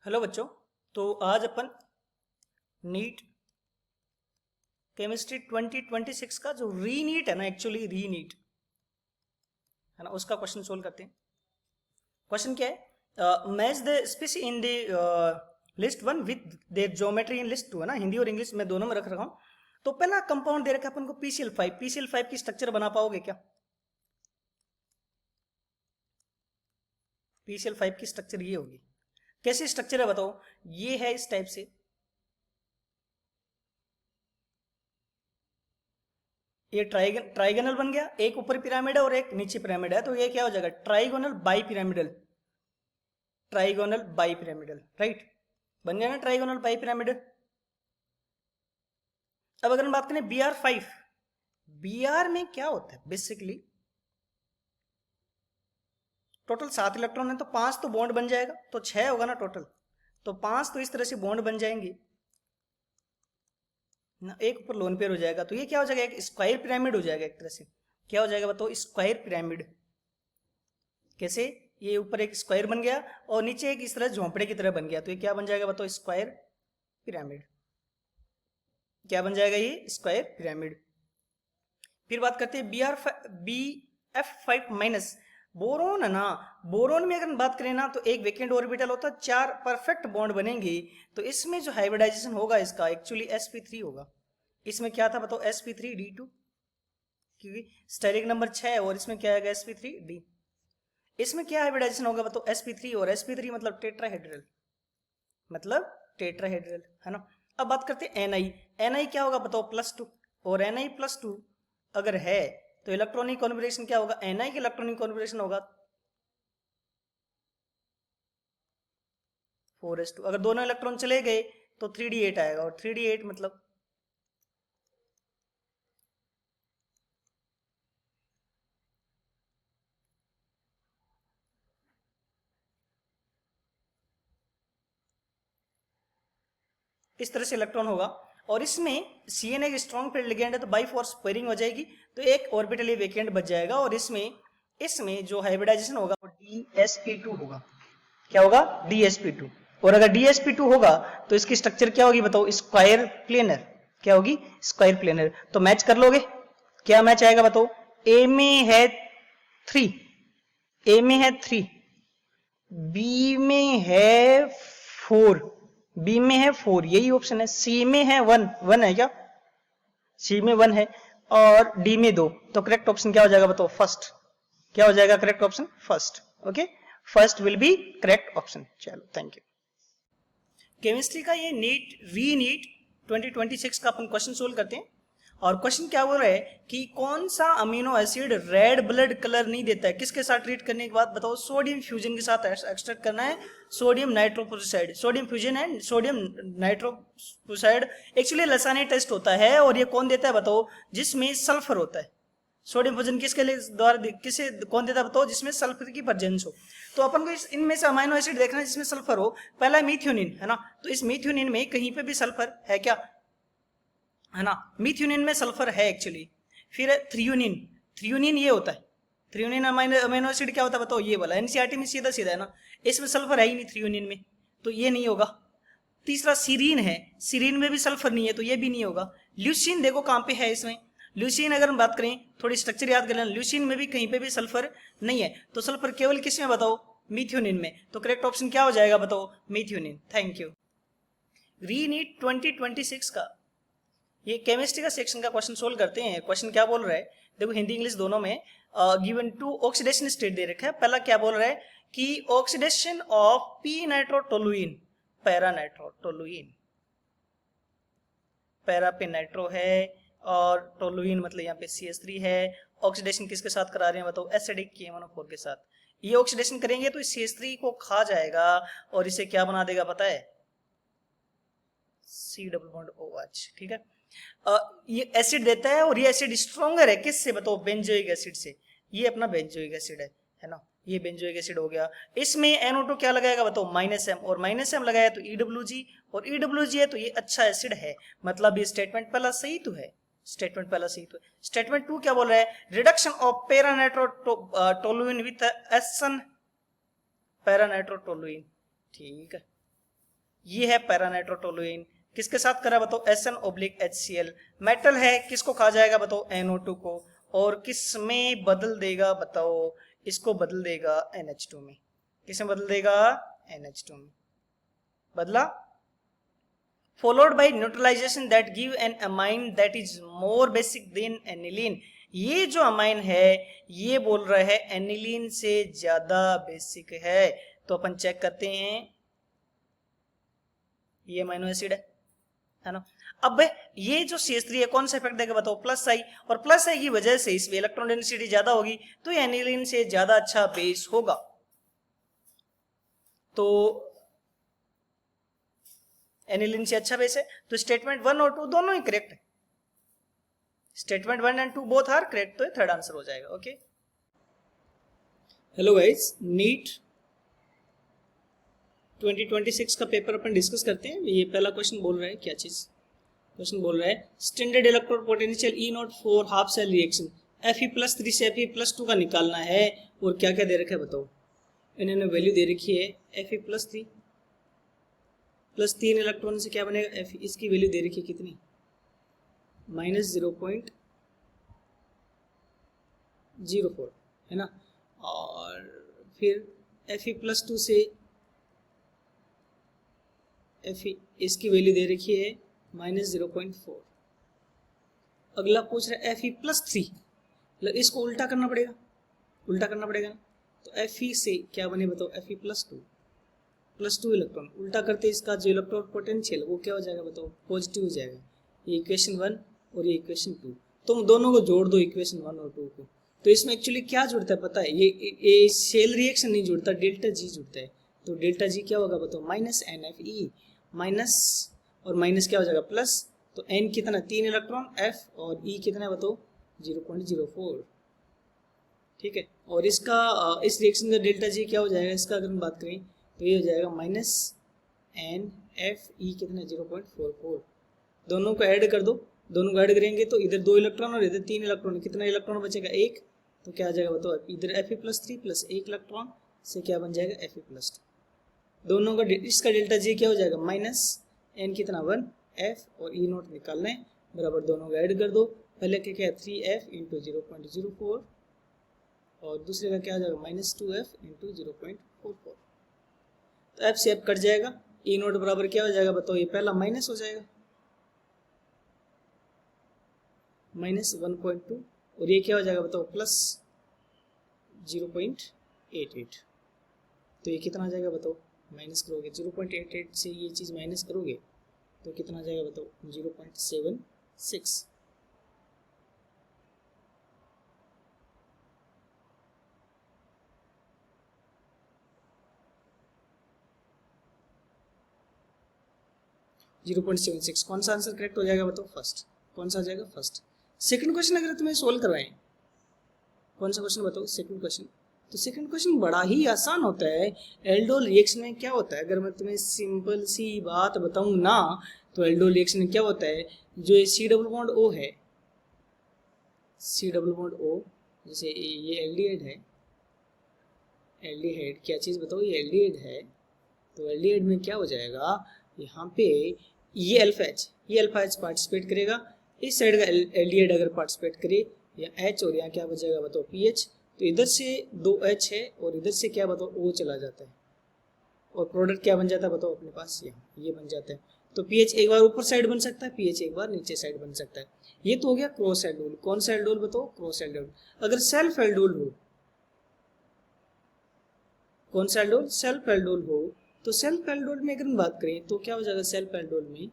Hello बच्चों। तो आज अपन नीट केमिस्ट्री 2026 का जो रीनीट है ना, एक्चुअली रीनीट है ना, उसका क्वेश्चन सोल्व करते हैं। क्वेश्चन क्या है? Match the space in the list one with their geometry in list two, है ना, हिंदी और इंग्लिश में दोनों में रख रखा हूँ। तो पहला कंपाउंड दे रखा है अपन को PCl5। PCl5 की स्ट्रक्चर बना पाओगे क्या? PCl5 की स्ट्रक्चर ये होगी। कैसी स्ट्रक्चर है बताओ? ये है इस टाइप से, ये ट्राइगोनल बन गया, एक ऊपर पिरामिड है और एक नीचे पिरामिड है, तो ये क्या हो जाएगा? Trigonal bi pyramidal. Trigonal bi pyramidal, right, बन गया ना ट्राइगोनल बाई पिरामिडल। अब अगर हम बात करें Br5, Br में क्या होता है बेसिकली? टोटल 7 इलेक्ट्रॉन है, तो 5 तो बॉन्ड बन जाएगा, तो 6 होगा ना टोटल। तो 5 तो इस तरह से बॉन्ड बन जाएंगे ना, एक ऊपर लोन पेयर हो जाएगा, तो ये क्या हो जाएगा? एक स्क्वायर पिरामिड हो जाएगा एक तरह से। क्या हो जाएगा बताओ? Square pyramid. कैसे? ये ऊपर एक स्क्वायर बन गया और नीचे एक इस तरह झोंपड़े की तरह बन गया, तो ये क्या बन जाएगा बताओ? Square pyramid. क्या बन जाएगा? ये स्क्वायर पिरामिड। फिर बात करते हैं BF5 माइनस। बोरोन है ना, बोरोन में अगर बात करें ना, तो एक वेकेंट ऑर्बिटल होता है, 4 परफेक्ट बॉन्ड बनेंगे, तो इसमें जो हाइब्रिडाइजेशन होगा इसका एक्चुअली sp3 होगा। इसमें क्या था बताओ? sp3d2, क्योंकि स्टेरिक नंबर 6 है और इसमें क्या आएगा? sp3d। इसमें क्या हाइब्रिडाइजेशन होगा बताओ? sp3, और sp3 मतलब टेट्राहेड्रल, मतलब टेट्राहेड्रल, है ना। अब बात करते हैं ni क्या होगा बताओ? +2, और ni+2 अगर है तो इलेक्ट्रॉनिक कॉन्फिगरेशन क्या होगा? ni का इलेक्ट्रॉनिक कॉन्फिगरेशन होगा 4s2। अगर दोनों इलेक्ट्रॉन चले गए तो 3d8 आएगा, और 3d8 मतलब इस तरह से इलेक्ट्रॉन होगा। और इसमें Cn एक स्ट्रॉन्ग फील्ड लिगेंड है, तो बाई फोर्स पेयरिंग हो जाएगी, तो एक ऑर्बिटल ये वेकेंट बच जाएगा, और इसमें इसमें जो हाइब्रिडाइजेशन होगा वो DsP2 होगा। क्या होगा? DsP2। और अगर DsP2 होगा तो इसकी स्ट्रक्चर क्या होगी बताओ? Square planar. क्या होगी? Square planar. तो मैच कर लोगे? क्या मैच आएगा बताओ? ए में है 3, ए में है 3, बी में है 4, बी में है 4, यही ऑप्शन है। सी में है 1, 1 है क्या? सी में 1 है, और डी में 2, तो करेक्ट ऑप्शन क्या हो जाएगा बताओ? फर्स्ट। क्या हो जाएगा correct option? First. Okay, first will be correct option. चलो, थैंक यू। केमिस्ट्री का ये रीनीट 2026 का अपन क्वेश्चन सोल्व करते हैं। और क्वेश्चन क्या बोल रहा है कि कौन सा amino acid red blood colour नहीं देता है? किसके साथ ट्रीट करने के बाद बताओ? सोडियम फ्यूजन के साथ एक्सट्रैक्ट करना है, सोडियम नाइट्रोप्रोसाइड। सोडियम फ्यूजन है, सोडियम नाइट्रोप्रोसाइड एक्चुअली लसानी टेस्ट होता है, और ये कौन देता है बताओ? जिसमें सल्फर होता है। सोडियम फ्यूजन किसके लिए द्वारा किसे कौन देता है बताओ? जिसमें सल्फर की प्रेजेंस हो। तो अपन को इनमें से अमाइनो एसिड देखना है जिसमें सल्फर हो। पहला मीथ्योनिन, है ना, तो इस मीथ्योनिन में कहीं पे भी सल्फर है क्या? है ना, मीथ्योनिन में सल्फर है एक्चुअली। फिर है थ्रियोनिन। थ्रियोनिन ये होता है, थ्रियोनिन अमाइनो एसिड क्या होता है बताओ? ये वाला एनसीईआरटी में सीधा सीधा है ना, इसमें सल्फर है ही नहीं थ्रियोनिन में, तो ये नहीं होगा। तीसरा सीरीन है, सीरीन में भी सल्फर नहीं है, तो ये भी नहीं होगा। ल्यूसीन देखो कहाँ पे है इसमें। ल्यूसीन अगर हम बात करें, थोड़ी स्ट्रक्चर याद कर लेना, ल्यूसीन में भी कहीं पे भी सल्फर नहीं है, तो सल्फर केवल किस में बताओ? मीथ्योनिन में। तो करेक्ट ऑप्शन क्या हो जाएगा बताओ? मीथ्योनिन। Thank you. रीनीट 2026 का ये केमिस्ट्री का सेक्शन का क्वेश्चन सोल्व करते हैं। क्वेश्चन क्या बोल रहा है देखो, हिंदी इंग्लिश दोनों में। गिवन टू ऑक्सीडेशन स्टेट दे रखा है। पहला क्या बोल रहा है कि oxidation of P nitrotoluene, para nitrotoluene, para पे नाइट्रो है और टोलुइन मतलब यहाँ पे CH3 है। ऑक्सीडेशन किसके साथ करा रहे हैं बताओ? एसिडिक KMnO4 के साथ। ये ऑक्सीडेशन करेंगे तो इस CH3 को खा जाएगा और इसे क्या बना देगा पता है? C double bond OH। ठीक है, ये एसिड देता है, और ये एसिड स्ट्रॉन्गर है किससे बताओ? बेंजोइक एसिड से। ये अपना बेंजोइक एसिड है ना, ये बेंजोइक एसिड हो गया। इसमें NO2 क्या लगाएगा बताओ? -M, और -M लगाया तो EWG, और EWG है तो ये अच्छा एसिड है। मतलब ये स्टेटमेंट पहला सही तो है, स्टेटमेंट पहला सही तो है। स्टेटमेंट 2 क्या बोल रहा है? रिडक्शन ऑफ पैरानाइट्रोटोलुइन विद एसन पैरानाइट्रोटोलुइन। ठीक है, ये है पैरानाइट्रोटोलुइन, किसके साथ करा बताओ, SN/HCl। मेटल है, किसको खा जाएगा बताओ, NO2 को, और किस में बदल देगा बताओ, इसको बदल देगा NH2 में। किसमें बदल देगा, NH2 में बदला। Followed by neutralization that give an amine that is more basic than aniline। ये जो अमाइन है ये बोल रहा है एनिलीन से ज्यादा बेसिक है, तो अपन चेक करते हैं, ये अमाइनो एसिड है ना। अब ये जो CH3 है कौन सा इफेक्ट देगा बताओ, प्लस आई, और प्लस आई की वजह से इसमें इलेक्ट्रॉन डेंसिटी ज्यादा होगी, तो ये एनिलीन से ज्यादा अच्छा बेस होगा। तो एनिलीन से अच्छा बेस है, तो स्टेटमेंट 1 और 2 दोनों ही करेक्ट है। Statement 1 and 2 both are correct, तो थर्ड आंसर हो जाएगा। ओके, हेलो गाइस, नीट 2026 का पेपर अपन डिस्कस करते हैं। ये पहला क्वेश्चन बोल रहा है, क्या चीज क्वेश्चन बोल रहा है, standard electrode potential E0 for half cell reaction Fe+3 से Fe+2 का निकालना है, और क्या क्या दे रखा है बताओ। इन्होंने वैल्यू दे रखी है Fe+3 प्लस 3 इलेक्ट्रॉन से क्या बनेगा Fe, इसकी वैल्यू दे रखी है कितनी, -0.04 है ना। और फिर Fe+2 से Fe, इसकी वैल्यू दे रखी है -0.4। अगला पूछ रहा है Fe+3, मतलब इसको उल्टा करना पड़ेगा, उल्टा करना पड़ेगा ना। तो Fe से क्या बने बताओ, Fe+2 इलेक्ट्रॉन, उल्टा करते इसका जो इलेक्ट्रॉन पोटेंशियल वो क्या हो जाएगा बताओ, पॉजिटिव हो जाएगा। ये इक्वेशन 1 और ये इक्वेशन 2, तुम दोनों को जोड़ दो इक्वेशन 1 और 2 को, तो इसमें एक्चुअली क्या जुड़ता है पता है, ये सेल रिएक्शन नहीं जुड़ता, डेल्टा जी जुड़ता है। तो डेल्टा जी क्या होगा बताओ, -NFe, माइनस और माइनस क्या हो जाएगा प्लस, तो N कितना 3 इलेक्ट्रॉन, F और E कितना है बताओ 0.04, ठीक है। और इसका इस रिएक्शन का डेल्टा जी क्या हो जाएगा, इसका अगर हम बात करें तो ये हो जाएगा -NFe कितना 0.44। दोनों को ऐड कर दो, दोनों को ऐड करेंगे तो इधर 2 इलेक्ट्रॉन और इधर 3 इलेक्ट्रॉन, कितना इलेक्ट्रॉन बचेगा 1, तो क्या आ जाएगा बताओ, इधर Fe+3 प्लस 1 इलेक्ट्रॉन से क्या बन जाएगा Fe+2। दोनों का इसका डेल्टा जी क्या हो जाएगा -N कितना 1 F और E0 निकालना है, बराबर दोनों को ऐड कर दो। पहले क्या क्या 3F इंटू 0.04 और दूसरे का क्या हो जाएगा -2F इंटू 0.44। तो F से F कट जाएगा, E0 बराबर क्या हो जाएगा बताओ, ये पहला माइनस हो जाएगा -1.2 और ये क्या हो जाएगा बताओ प्लस 0.88। तो ये कितना आ जाएगा बताओ, माइनस करोगे 0.88 से ये चीज़ माइनस करोगे तो कितना आ जाएगा बताओ 0.76। कौन सा आंसर करेक्ट हो जाएगा बताओ, फर्स्ट। कौन सा आ जाएगा फर्स्ट। सेकंड क्वेश्चन अगर तुम्हें सोल्व करवाएं, कौन सा क्वेश्चन बताओ, सेकंड क्वेश्चन। तो सेकंड क्वेश्चन बड़ा ही आसान होता है। एल्डोल रिएक्शन में क्या होता है, अगर मैं तुम्हें सिंपल सी बात बताऊं ना, तो एल्डोल रिएक्शन में क्या होता है, जो ये C+O है, C+O, जैसे ये एल्डिहाइड है, एल्डिहाइड क्या चीज़ बताओ, ये एल्डिहाइड है। तो एल्डिहाइड में क्या हो जाएगा, यहाँ पे ये अल्फा एच पार्टिसिपेट करेगा, इस साइड का एल्डिहाइड अगर पार्टिसिपेट करे या H, और यहाँ क्या बचेगा बताओ PH। तो इधर से 2H है और इधर से क्या बताओ O चला जाता है, और प्रोडक्ट क्या बन जाता है बताओ अपने पास, ये बन जाता है। तो पीएच एक बार ऊपर साइड बन सकता है, पीएच एक बार नीचे साइड बन सकता है। ये तो हो गया क्रॉस एल्डोल। कौन सा एल्डोल बताओ, क्रॉस एल्डोल। अगर सेल्फ एल्डोल हो, कौन सा एल्डोल, सेल्फ एल्डोल हो, तो सेल्फ एल्डोल में अगर हम बात करें तो क्या हो जाएगा, सेल्फ एल्डोल में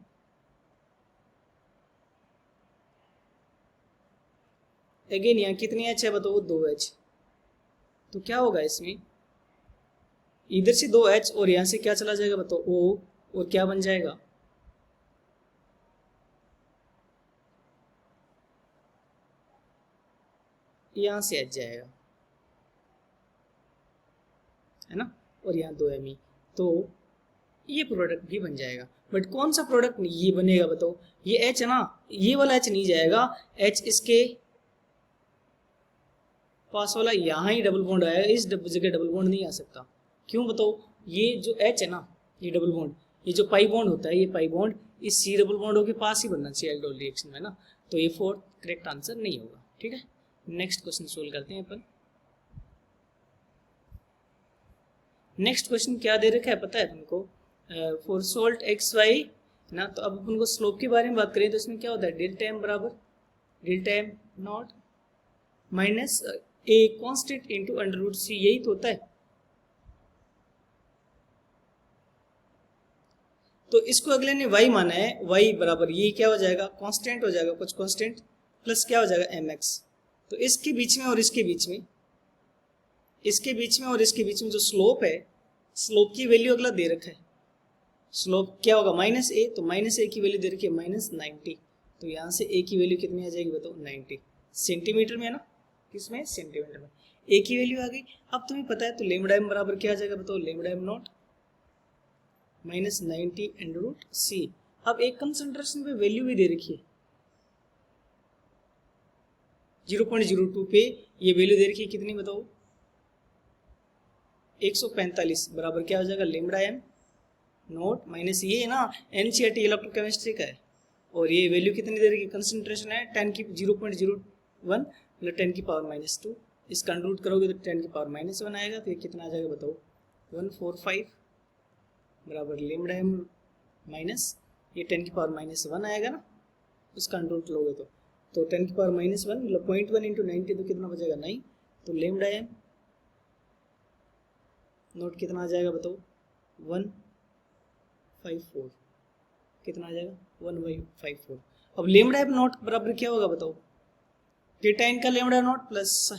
अगेन यहाँ कितनी एच है बताओ, 2H। तो क्या होगा इसमें, इधर से 2H और यहां से क्या चला जाएगा बताओ O, और क्या बन जाएगा, यहां से H जाएगा, है ना, और यहाँ 2Me। तो ये प्रोडक्ट भी बन जाएगा। बट कौन सा प्रोडक्ट ये बनेगा बताओ, ये H है ना, ये वाला H नहीं जाएगा, H इसके पास वाला यहाँ ही डबल बॉन्ड आएगा, इस जगह डबल बॉन्ड नहीं आ सकता। क्यों बताओ, ये जो H है ना, ये डबल बॉन्ड ये जो पाई बॉन्ड होता है, ये पाई बॉन्ड इस सी डबल बॉन्ड के पास ही बनना चाहिए एल्डोल रिएक्शन में ना, तो ये फोर्थ करेक्ट आंसर नहीं होगा। ठीक है, नेक्स्ट क्वेश्चन सोल्व करते हैं अपन। नेक्स्ट क्वेश्चन क्या दे रखा है पता है तुमको, फॉर सोल्ट एक्स वाई ना, तो अब अपन को स्लोप के बारे में बात करें तो इसमें क्या होता है, डेल्टा एम बराबर delta M not minus A constant into under root C, यही तो होता है। तो इसको अगले ने y माना है, y बराबर ये क्या हो जाएगा, कांस्टेंट हो जाएगा, कुछ कांस्टेंट प्लस क्या हो जाएगा mx। तो इसके बीच में और इसके बीच में, इसके बीच में और इसके बीच में जो स्लोप है, स्लोप की वैल्यू अगला दे रखा है, स्लोप क्या होगा माइनस ए, तो माइनस ए की वैल्यू दे रखी है माइनस 90, तो यहाँ से ए की वैल्यू कितनी आ जाएगी बताओ, 90 सेंटीमीटर में है ना, किसमें सेंटीमीटर में, ए की वैल्यू आ गई। अब तुम्हें पता है तो लेमडा एम बराबर क्या आ जाएगा बताओ, lambda M not minus 90 and root C. अब एक कंसंट्रेशन पे वैल्यू भी दे रखी है 0.02 पे, ये वैल्यू दे रखी है कितनी बताओ, 145 बराबर क्या हो जाएगा, लेमडा एम नोट माइनस ये है ना एनसीईआरटी इलेक्ट्रोकेमिस्ट्री का है, और ये वैल्यू कितनी दे रखी है, कंसंट्रेशन है 10 की 0.01 मतलब 10 की पावर माइनस 2, इसका रूट करोगे तो 10 की पावर माइनस 1 आएगा, तो ये कितना आ जाएगा बताओ, 145 बराबर लेमडा एम माइनस ये 10 की पावर माइनस 1 आएगा ना, उसका रूट लोगे तो 10 की पावर माइनस 1 मतलब 0.1 इंटू 90 तो कितना बचेगा 9, तो लेमडा एम नोट कितना आ जाएगा बताओ, 154, कितना आ जाएगा 1/54। अब लेमडा एम नोट बराबर क्या होगा बताओ, डेटा एन का lambda naught plus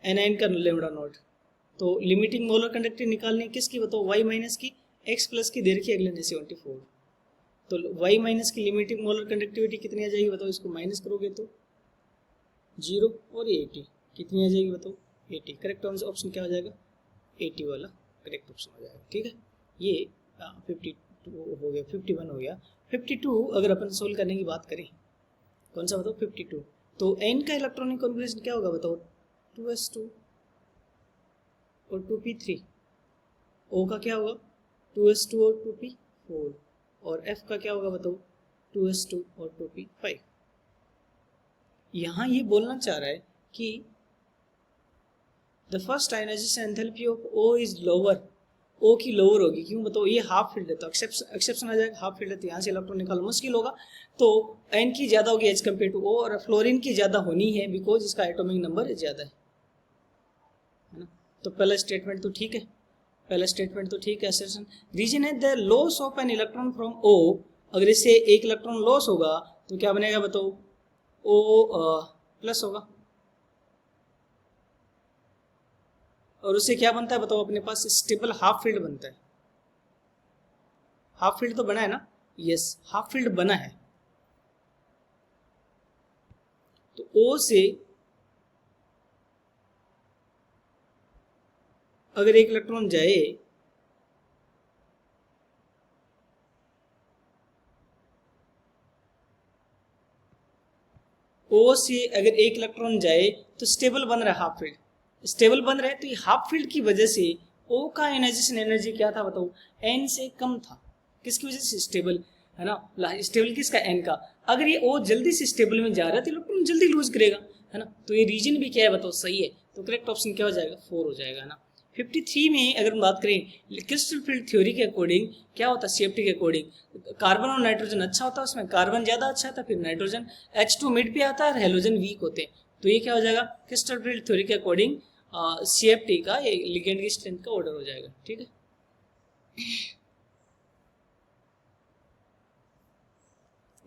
n n का लेमडा नोट, तो लिमिटिंग मोलर कंडक्टिविटी निकालनी किसकी बताओ, वाई माइनस की, एक्स प्लस की दे रखी है अगले ने 74, तो y माइनस की लिमिटिंग मोलर कंडक्टिविटी कितनी आ जाएगी बताओ, इसको माइनस करोगे तो 0 और ये 80 कितनी आ जाएगी बताओ, 80। करेक्ट ऑप्शन क्या हो जाएगा, 80 वाला करेक्ट ऑप्शन हो जाएगा। ठीक है, ये 52 हो गया, 51 हो गया। 52 अगर अपन सोल्व करने की बात करें, कौन सा बताओ 52, तो n का इलेक्ट्रॉनिक कॉन्फिगरेशन क्या होगा बताओ, 2s2 और 2p3, O का क्या होगा 2s2 और 2p4, और F का क्या होगा बताओ 2s2 और 2p5। यहाँ ये बोलना चाह रहा है कि the first ionization enthalpy of O is lower, O की लोअर होगी, क्यों बताओ, ये हाफ फील्ड है तो एक्सेप्शन आ जाएगा, हाफ फील्ड है तो यहाँ से इलेक्ट्रॉन निकालना मुश्किल होगा, तो N की ज़्यादा होगी एज कम्पेयर टू O, और फ्लोरीन की ज़्यादा होनी है बिकॉज इसका एटॉमिक नंबर ज़्यादा है ना। तो पहला स्टेटमेंट तो ठीक है, पहला स्टेटमेंट तो ठीक है। असर्शन रीजन है the loss of an electron from O, अगर इससे एक इलेक्ट्रॉन लॉस होगा तो क्या बनेगा बताओ, O प्लस होगा, और उससे क्या बनता है बताओ, अपने पास स्टेबल हाफ फील्ड बनता है। हाफ फील्ड तो बना है ना, यस हाफ फील्ड बना है। तो O से अगर एक इलेक्ट्रॉन जाए O से अगर एक इलेक्ट्रॉन जाए तो स्टेबल बन रहा है हाफ फील्ड, स्टेबल बन रहा है, तो ये हाफ फील्ड की वजह से O का आयोनाइजेशन एनर्जी क्या था बताओ, N से कम था, किसकी वजह से, स्टेबल है ना, स्टेबल किसका, N का। अगर ये O जल्दी से स्टेबल में जा रहा है तो इलेक्ट्रॉन जल्दी लूज करेगा है ना, तो ये रीजन भी क्या है बताओ, सही है, तो करेक्ट ऑप्शन क्या हो जाएगा 4 हो जाएगा ना। 53 में अगर हम बात करें क्रिस्टल फील्ड थ्योरी के अकॉर्डिंग क्या होता है, सेफ्टी के अकॉर्डिंग कार्बन और नाइट्रोजन अच्छा होता है, उसमें कार्बन ज्यादा अच्छा था, फिर नाइट्रोजन, H2 मिड पे आता है और हेलोजन वीक होते हैं, तो ये क्या हो जाएगा क्रिस्टल फील्ड थ्योरी के अकॉर्डिंग CFT का ये लिगेंड की स्ट्रेंथ का ऑर्डर हो जाएगा। ठीक है,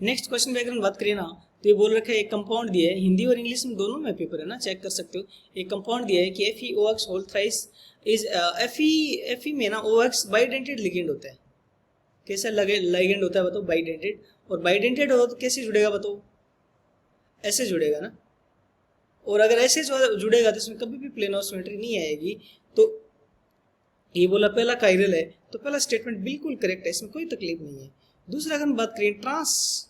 नेक्स्ट क्वेश्चन पे अगर हम बात करें ना, तो ये बोल रखा है एक कंपाउंड दिया है, हिंदी और इंग्लिश में दोनों में पेपर है ना, चेक कर सकते हो। एक कंपाउंड दिया है कि FeOX whole thrice is Fe में ना OX बाइडेंटेड लिगेंड होता है, कैसा लिगेंड होता है बताओ, बाइडेंटेड, और बाइडेंटेड हो तो कैसे जुड़ेगा बताओ, ऐसे जुड़ेगा ना, और अगर ऐसे जुड़ेगा तो इसमें कभी भी प्लेन ऑफ सिमेट्री नहीं आएगी। तो ये बोला पहला कायरल है, तो पहला स्टेटमेंट बिल्कुल करेक्ट है, इसमें कोई तकलीफ नहीं है। दूसरा अगर हम बात करें ट्रांस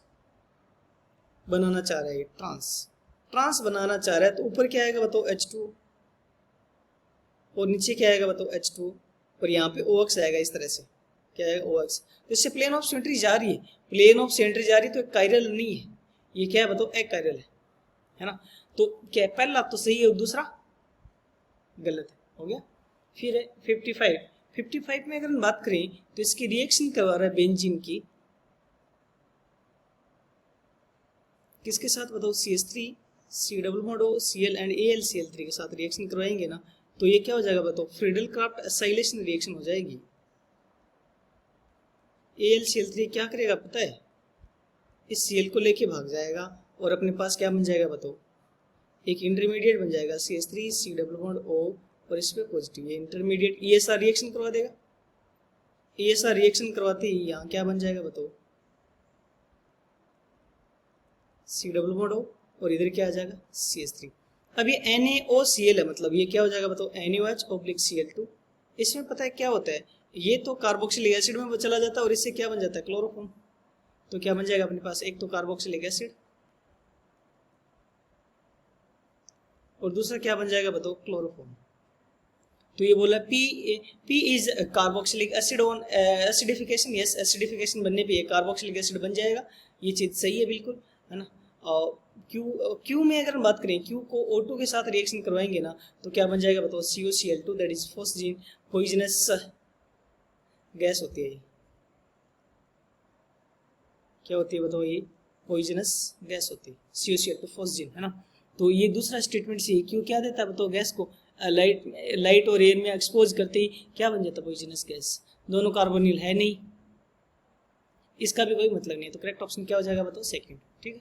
बनाना चाह रहा है, ट्रांस बनाना चाह रहा है, तो ऊपर क्या आएगा बताओ H2 और नीचे क्या आएगा बताओ H2, और यहाँ पे OX आएगा इस तरह से, क्या है OX। तो इससे प्लेन ऑफ सिमेट्री जा रही है, प्लेन ऑफ सिमेट्री जा रही है तो कायरल नहीं है, ये क्या है बताओ, एक कायरल है ना। तो क्या पहला तो सही है और दूसरा गलत है, हो गया। फिर है 55 में अगर हम बात करें तो इसकी रिएक्शन करवा रहा है बेंजीन की, किसके साथ बताओ, CH3 C double bond O Cl and AlCl3 के साथ रिएक्शन करवाएंगे ना, तो ये क्या हो जाएगा बताओ, फ्रीडल क्राफ्ट एसाइलेशन रिएक्शन हो जाएगी। AlCl3 क्या करेगा पता है, इस Cl को लेके भाग जाएगा और अपने पास क्या बन जाएगा बताओ, एक इंटरमीडिएट बन जाएगा CH3 C double bond O और इस पे पॉजिटिव, ये इंटरमीडिएट ESR रिएक्शन करवा देगा। ESR रिएक्शन करवाते ही यहाँ क्या बन जाएगा बताओ, C डबल बॉन्ड O और इधर क्या आ जाएगा CH3। अब ये NaOCl है, मतलब ये क्या हो जाएगा बताओ, NaOH/Cl2। इसमें पता है क्या होता है, ये तो कार्बोक्सिलिक एसिड में चला जाता है और इससे क्या बन जाता है, क्लोरोफॉर्म। तो क्या बन जाएगा अपने पास, एक तो कार्बोक्सिलिक एसिड और दूसरा क्या बन जाएगा बताओ, क्लोरोफॉर्म। तो ये बोला P is carboxylic acid on acidification, yes acidification बनने पे ये कार्बोक्सिलिक एसिड बन जाएगा, ये चीज सही है बिल्कुल, है ना। और Q में अगर हम बात करें, Q को O2 के साथ रिएक्शन करवाएंगे ना, तो क्या बन जाएगा बताओ, COCl2 that is phosgene, poisonous gas होती है, क्या होती है बताओ, ये पॉइजनस गैस होती है, COCl2 फॉस्जीन, है ना। तो ये दूसरा स्टेटमेंट से Q क्या देता है बताओ, गैस को लाइट और एयर में एक्सपोज करते ही क्या बन जाता है, पॉइजनस गैस। दोनों कार्बोनिल है नहीं, इसका भी कोई मतलब नहीं है, तो करेक्ट ऑप्शन क्या हो जाएगा बताओ, सेकंड, ठीक है।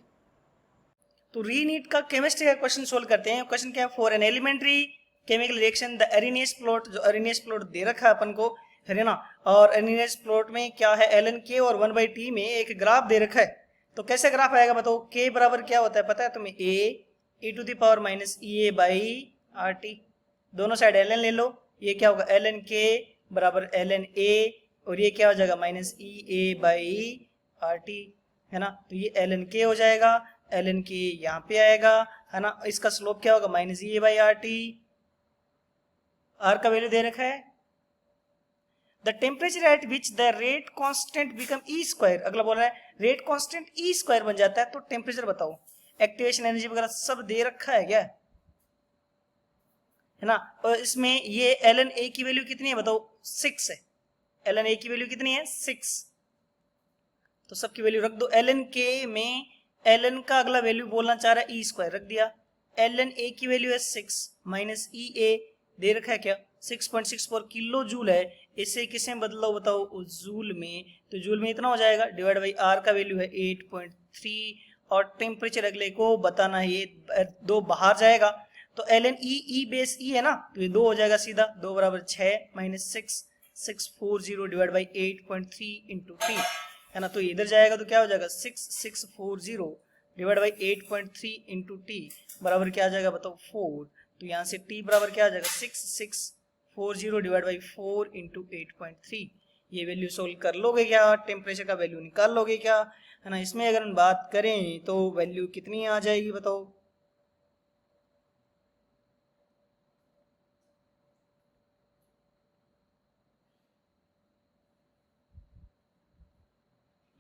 तो रीनीट का केमिस्ट्री का क्वेश्चन सोल्व करते हैं। क्वेश्चन क्या है, for an elementary chemical reaction the Arrhenius plot, जो अरेनियस प्लॉट दे रखा है अपन को, है ना, और अरेनियस प्लॉट में क्या है, ln और 1/t में एक ग्राफ दे रखा है। तो कैसे ग्राफ आएगा बताओ, k बराबर क्या होता है पता है तुम्हें, a e⁻⁻ दोनों साइड ln ले लो, ये क्या होगा ln k बराबर ln a और ये क्या हो जाएगा -EA/RT, है ना। तो ये ln k हो जाएगा, ln k यहाँ पे आएगा, है ना। इसका स्लोप क्या होगा -EA/RT, R का वैल्यू दे रखा है। The temperature at which the rate constant become E², अगला बोल रहा है रेट कांस्टेंट E² बन जाता है, तो टेम्परेचर बताओ, एक्टिवेशन एनर्जी वगैरह सब दे रखा है क्या, है ना। और इसमें ये ln A की वैल्यू कितनी है बताओ, 6 है, ln A की वैल्यू कितनी है 6, तो सबकी वैल्यू रख दो। ln K में ln का अगला वैल्यू बोलना चाह रहा है E² रख दिया, ln A की वैल्यू है 6 -EA दे रखा है क्या 6.64 किलो जूल है, इसे किसे बदलो बताओ, जूल में, तो जूल में इतना हो जाएगा, डिवाइड बाई R का वैल्यू है 8.3 और टेम्परेचर अगले को बताना है, ये 2 बाहर जाएगा, तो ln E बेस E है ना, तो ये 2 हो जाएगा सीधा, 2 बराबर 6 -6 640 डिवाइड बाई 8.3 इंटू T, है ना। तो इधर जाएगा तो क्या हो जाएगा 6640 डिवाइड बाई 8.3 इंटू T बराबर क्या आ जाएगा बताओ 4, तो यहाँ से T बराबर क्या आ जाएगा 6640 डिवाइड बाई 4 इंटू 8.3, ये वैल्यू सोल्व कर लोगे क्या, टेम्परेचर का वैल्यू निकाल लोगे क्या, है ना। इसमें अगर हम बात करें तो वैल्यू कितनी आ जाएगी बताओ,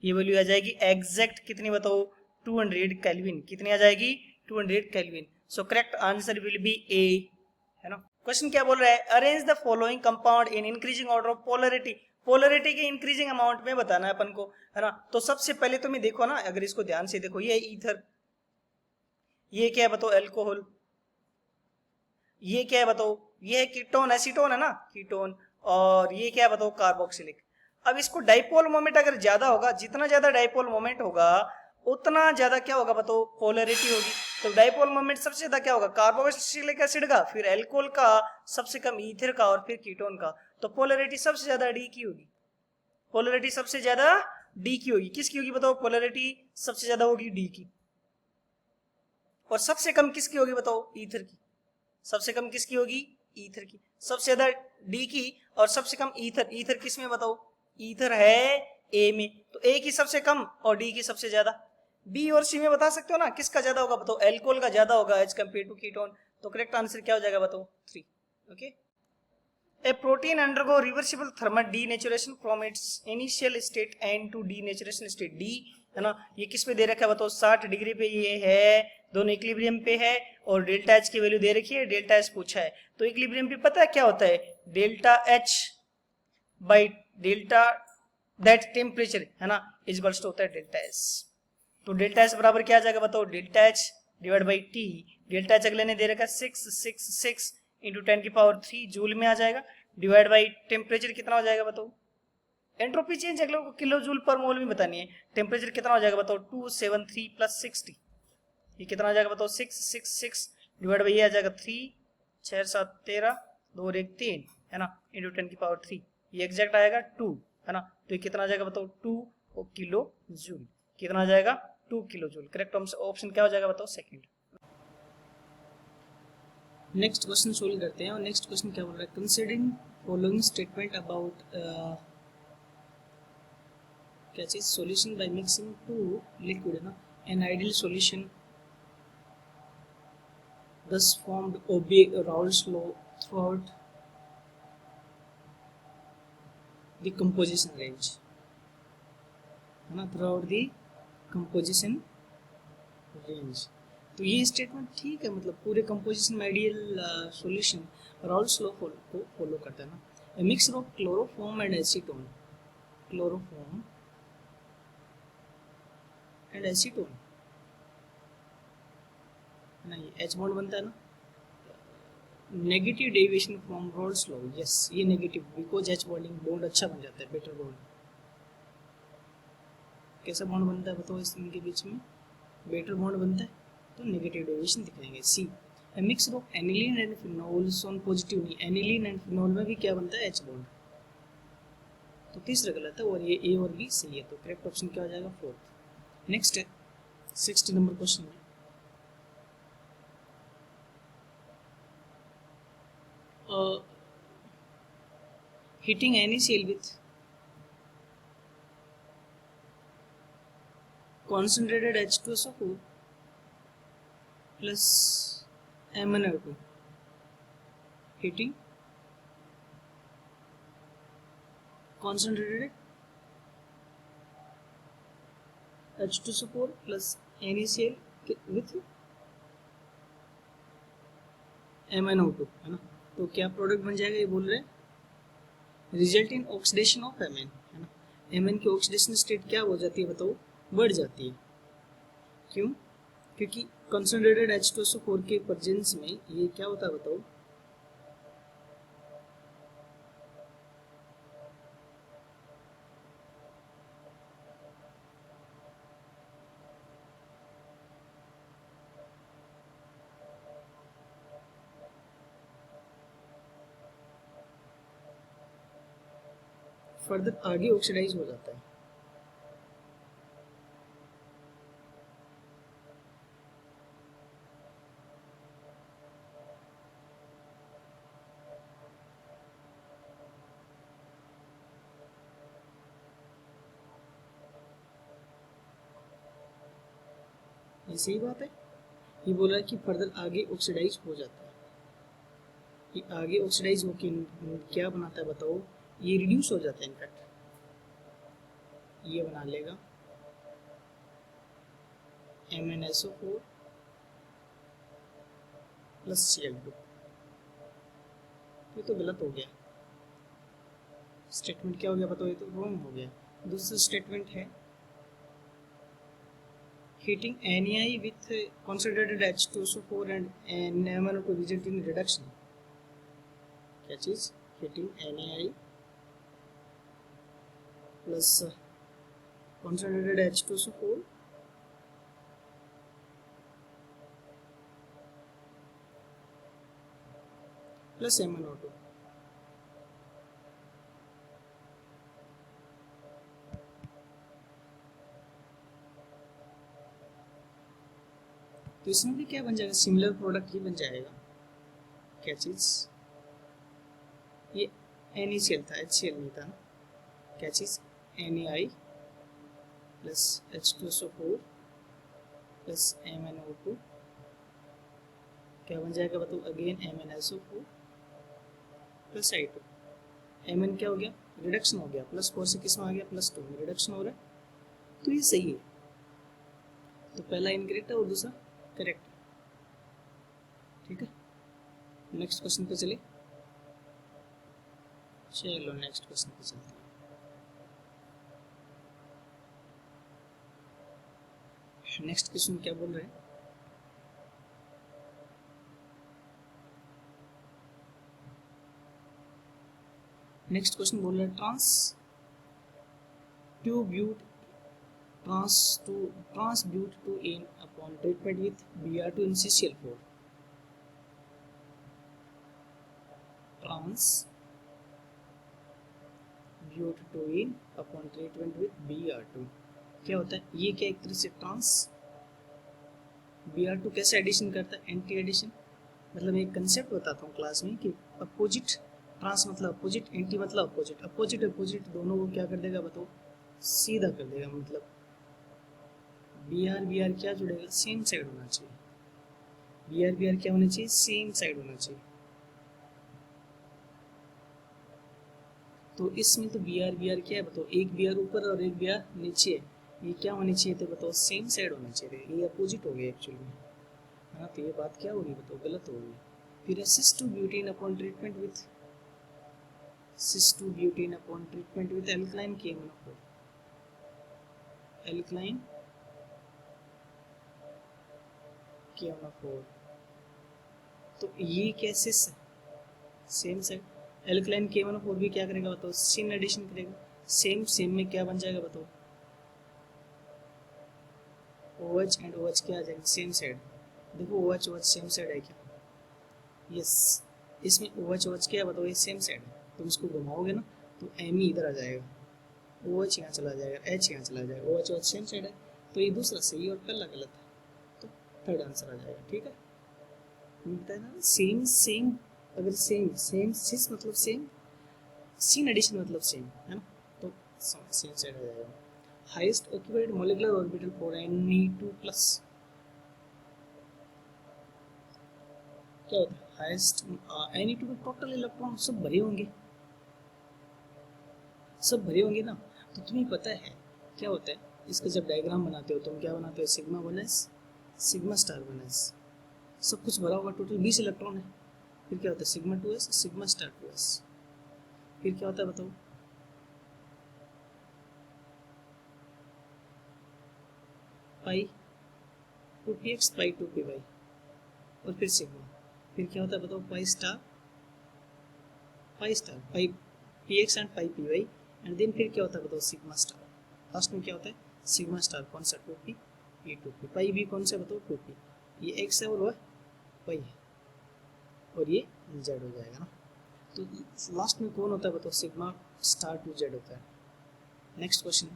ये वैल्यू आ जाएगी एग्जैक्ट कितनी बताओ 200 केल्विन, कितनी आ जाएगी 200 kelvin. So correct answer will be A, है ना। क्वेश्चन क्या बोल रहा है, arrange the following compound in increasing order of polarity, polarity के इंक्रीजिंग अमाउंट में बताना है अपन को, है ना। तो सबसे पहले तुम्हें देखो ना, अगर इसको ध्यान से देखो, ये ईथर, ये क्या है बताओ एल्कोहल, ये क्या है बताओ, ये कीटोन एसीटोन है ना कीटोन, और ये क्या है बताओ कार्बोक्सिलिक। अब इसको डाइपोल मोमेंट अगर ज्यादा होगा, जितना ज्यादा डाइपोल मोमेंट होगा उतना ज्यादा क्या होगा बताओ पोलरिटी होगी। तो डाइपोल मोमेंट सबसे ज्यादा क्या होगा कार्बोक्सिलिक एसिड का, फिर एल्कोहल का, सबसे कम ईथर का और फिर कीटोन का, तो पोलरिटी सबसे ज्यादा डी की होगी, पोलरिटी सबसे ज्यादा डी की होगी। किसकी होगी बताओ, पोलरिटी सबसे ज्यादा होगी डी की, और सबसे कम किसकी होगी बताओ ईथर की, सबसे कम किसकी होगी ईथर की, सबसे ज्यादा डी की और सबसे कम ईथर, ईथर किस में बताओ ईथर है ए में, तो ए की सबसे कम और डी की सबसे ज्यादा। बी और सी में बता सकते हो ना किसका ज्यादा होगा बताओ, एल्कोहल का ज्यादा होगा एज कंपेयर टू कीटोन, तो करेक्ट आंसर क्या हो जाएगा बताओ 3, okay. A protein undergo reversible thermal denaturation from its initial state N to denaturation state D, है ना। ये किस पे दे रखा है बताओ, 60 डिग्री पे ये है, दोनों इक्विलिब्रियम पे है, और डेल्टा एच की वैल्यू दे रखी है, डेल्टा एच पूछा है। तो इक्विलिब्रियम पे पता है क्या होता है, delta H by delta that temperature, है ना, इक्वल्स टू होता है डेल्टा एच। तो डेल्टा एच बराबर क्या आ जाएगा बताओ, delta H divide by T. Delta H अगले ने दे रखा है 666 इंटू 10⁻³ जूल में आ जाएगा, डिवाइड बाई टेम्परेचर कितना हो जाएगा बताओ। एंट्रोपी चेंज अगले को किलो जूल पर मोल में बतानी है। टेम्परेचर कितना हो जाएगा बताओ, 273 प्लस 60, ये कितना हो जाएगा बताओ, 666 डिवाइड बाई ये आ जाएगा 3, 6 7 13, 2 और 1 3, है ना, इंटू 10⁻³, ये एग्जैक्ट आएगा 2, है ना। तो ये कितना आ जाएगा बताओ, 2 किलो जूल। कितना आ जाएगा, 2 किलो जूल। करेक्ट ऑप्शन क्या हो जाएगा बताओ, सेकंड। नेक्स्ट क्वेश्चन सोल्व करते हैं, और नेक्स्ट क्वेश्चन क्या बोल रहा है, कंसीडरिंग फॉलोइंग स्टेटमेंट अबाउट क्या चीज, solution by mixing two liquid, है ना, an ideal solution thus formed obey Raoult's law throughout the composition range, है ना, थ्रूआउट दी कंपोजिशन रेंज। तो ये स्टेटमेंट ठीक है, मतलब पूरे कंपोजिशन में आइडियल सॉल्यूशन राउल्ट्स लॉ को फॉलो करता है ना। A mixture of chloroform and acetone, chloroform and acetone, है ना, ये एच बॉन्ड बनता है ना, negative deviation from Raoult's law, yes ये negative, because H bonding bond अच्छा बन जाता है, बेटर बॉन्ड। कैसा बॉन्ड बनता है बताओ, इस इनके बीच में बेटर बॉन्ड बनता है, तो नेगेटिव डेविएशन दिखाएंगे। C, a mixture of aniline and phenols on positive, नहीं एनिलीन एंड फिनोल में भी क्या बनता है, एच बॉन्ड, तो तीसरा गलत है, और ये ए और बी सही है, तो करेक्ट ऑप्शन क्या हो जाएगा, फोर्थ। नेक्स्ट है 60 नंबर क्वेश्चन में, heating any cell with concentrated H2SO4 plus MnO2, heating concentrated H2SO4 plus any cell with MnO2, है ना। तो क्या प्रोडक्ट बन जाएगा, ये बोल रहे हैं result in oxidation of Mn, है ना। एमएन की ऑक्सीडेशन स्टेट क्या हो जाती है बताओ, बढ़ जाती है। क्यों, क्योंकि कंसंट्रेटेड H2SO4 के प्रेजेंस में ये क्या होता है बताओ, फर्दर आगे ऑक्सीडाइज हो जाता है। ये सही बात है, ये बोला है कि फर्दर आगे ऑक्सीडाइज हो जाता है। ये आगे ऑक्सीडाइज होकर क्या बनाता है बताओ, ये रिड्यूस हो जाता है, इनफैक्ट ये बना लेगा MnSO4 प्लस Cl2। ये तो गलत हो गया, स्टेटमेंट क्या हो गया बताओ, ये तो रॉन्ग हो गया। दूसरा स्टेटमेंट है heating NaI with concentrated H2SO4 and MnO2 result in reduction, क्या चीज, heating NaI plus concentrated H2SO4 plus MnO2, तो इसमें भी क्या बन जाएगा, सिमिलर प्रोडक्ट ही बन जाएगा। क्या चीज, ये NaCl था, HCl नहीं था ना, क्या चीज NaI plus H2SO4 plus MnO2, क्या बन जाएगा बताओ, again MnSO4 plus I2। Mn क्या हो गया, रिडक्शन हो गया, +4 से किस में आ गया, +2 में रिडक्शन हो रहा है, तो ये सही है। तो पहला इनकरेक्ट है और दूसरा करेक्ट है, ठीक है। नेक्स्ट क्वेश्चन पे चलिए, चलो नेक्स्ट क्वेश्चन पे चलते हैं। नेक्स्ट क्वेश्चन क्या बोल रहे हैं, नेक्स्ट क्वेश्चन बोल रहे हैं transbut two ene upon treatment with Br2 in CCl4, transbut two ene upon treatment with Br2 क्या होता है, ये क्या एक तरह से Br2 कैसे एडिशन करता है, एंटी एडिशन। मतलब एक कंसेप्ट बताता हूँ क्लास में कि अपोजिट, ट्रांस मतलब अपोजिट, एंटी मतलब अपोजिट, अपोजिट अपोजिट दोनों को क्या कर देगा बताओ, सीधा कर देगा। मतलब Br क्या जुड़ेगा, सेम साइड होना चाहिए, Br क्या होना चाहिए, सेम साइड होना चाहिए। तो इसमें तो Br क्या है बताओ, एक Br ऊपर और एक Br नीचे है, ये क्या होनी चाहिए थे बताओ, सेम साइड होना चाहिए, ये अपोजिट हो गया एक्चुअली में, है ना। तो ये बात क्या होगी बताओ, गलत होगी। फिर cis two butene upon treatment with alkaline KMnO4, alkaline KMnO4, तो ये कैसे सेम साइड, एल्कलाइन KMnO4 भी क्या करेगा बताओ, सिन एडिशन करेगा, सेम सेम में क्या बन जाएगा बताओ, OH एंड OH क्या आ जाएगा, सेम साइड। देखो OH OH सेम साइड है क्या, यस, इसमें OH क्या बताओ, ये सेम साइड है। तुम इसको घुमाओगे ना तो M इधर आ जाएगा, OH यहाँ चला जाएगा, H यहाँ चला जाएगा, OH सेम साइड है, तो ये दूसरा सही और पहला गलत है, तो थर्ड आंसर आ जाएगा, ठीक है। मिलता है ना, सेम सेम, अगर सेम सेम सिस मतलब सेम, सीन एडिशन मतलब सेम, है ना, तो सेम साइड आ जाएगा। Highest occupied molecular orbital for Ne2+, क्या होता है हाईएस्ट, Ne2 में टोटल इलेक्ट्रॉन सब भरे होंगे, सब भरे होंगे ना। तो तुम्हें पता है क्या होता है, इसका जब डायग्राम बनाते हो तुम क्या बनाते हो, sigma 1s sigma star 1s, सब कुछ भरा होगा, टोटल 20 इलेक्ट्रॉन है। फिर क्या होता है sigma 2s sigma star 2s, फिर क्या होता है बताओ, पाई 2px पाई 2py, और फिर सिग्मा, फिर क्या होता है बताओ, pi px and pi py, and then फिर क्या होता है बताओ, सिग्मा स्टार, लास्ट में क्या होता है सिग्मा स्टार, कौन सा 2p, ये 2p, पाई भी कौन सा बताओ 2p, ये x है और वह पाई है, और ये z हो जाएगा ना। तो लास्ट में कौन होता है बताओ, सिग्मा स्टार 2z होता है। Next question,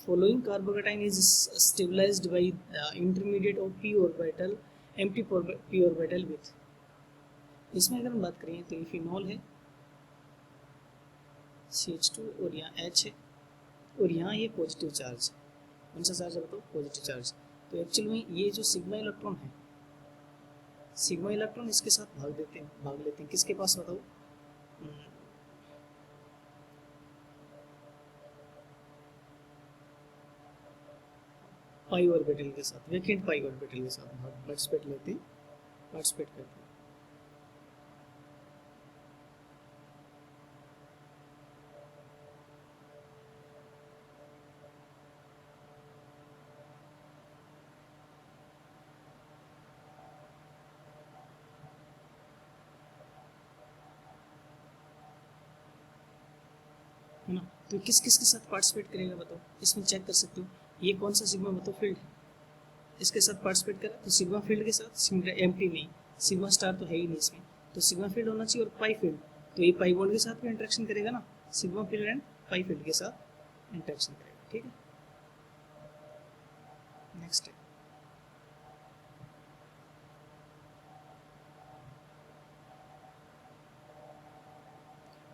following carboncation is stabilized by intermediate of p orbital, empty p orbital with, इसमें अगर हम बात करें तो ये फिनॉल है CH2 और यहाँ H है, और यहाँ ये पॉजिटिव चार्ज है, कौन सा चार्ज है बताओ, पॉजिटिव चार्ज। तो एक्चुअल में ये जो सिग्मा इलेक्ट्रॉन है, सिग्मा इलेक्ट्रॉन इसके साथ भाग लेते हैं किसके पास बताओ, पाई ऑर्बिटल के साथ, वेकेंट पाई ऑर्बिटल के साथ पार्टिसिपेट करते हैं। है ना, तो किस किस के साथ पार्टिसिपेट करेगा बताओ, इसमें चेक कर सकते हो, ये कौन सा सिग्मा बताओ फील्ड, इसके साथ पार्टिसिपेट करा तो सिग्मा फील्ड के साथ, एम्प्टी नहीं, सिग्मा स्टार तो है ही नहीं इसमें, तो सिग्मा फील्ड होना चाहिए, और पाई फील्ड, तो ये पाई बॉन्ड के साथ भी इंटरेक्शन करेगा ना, sigma field and pi field के साथ इंटरेक्शन करेगा, ठीक है। नेक्स्ट है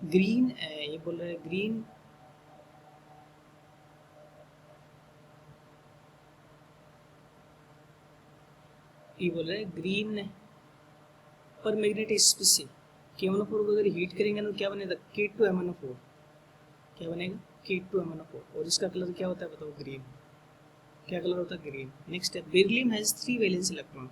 ग्रीन, ये बोल रहा है ग्रीन, ये बोल रहा है ग्रीन पर मैग्नेटिक स्पीसी KMnO4 को अगर हीट करेंगे तो क्या बनेगा, K2MnO4, क्या बनेगा, K2MnO4, और इसका कलर क्या होता है बताओ, ग्रीन। क्या कलर होता है, ग्रीन। नेक्स्ट है beryllium has 3 valence electron.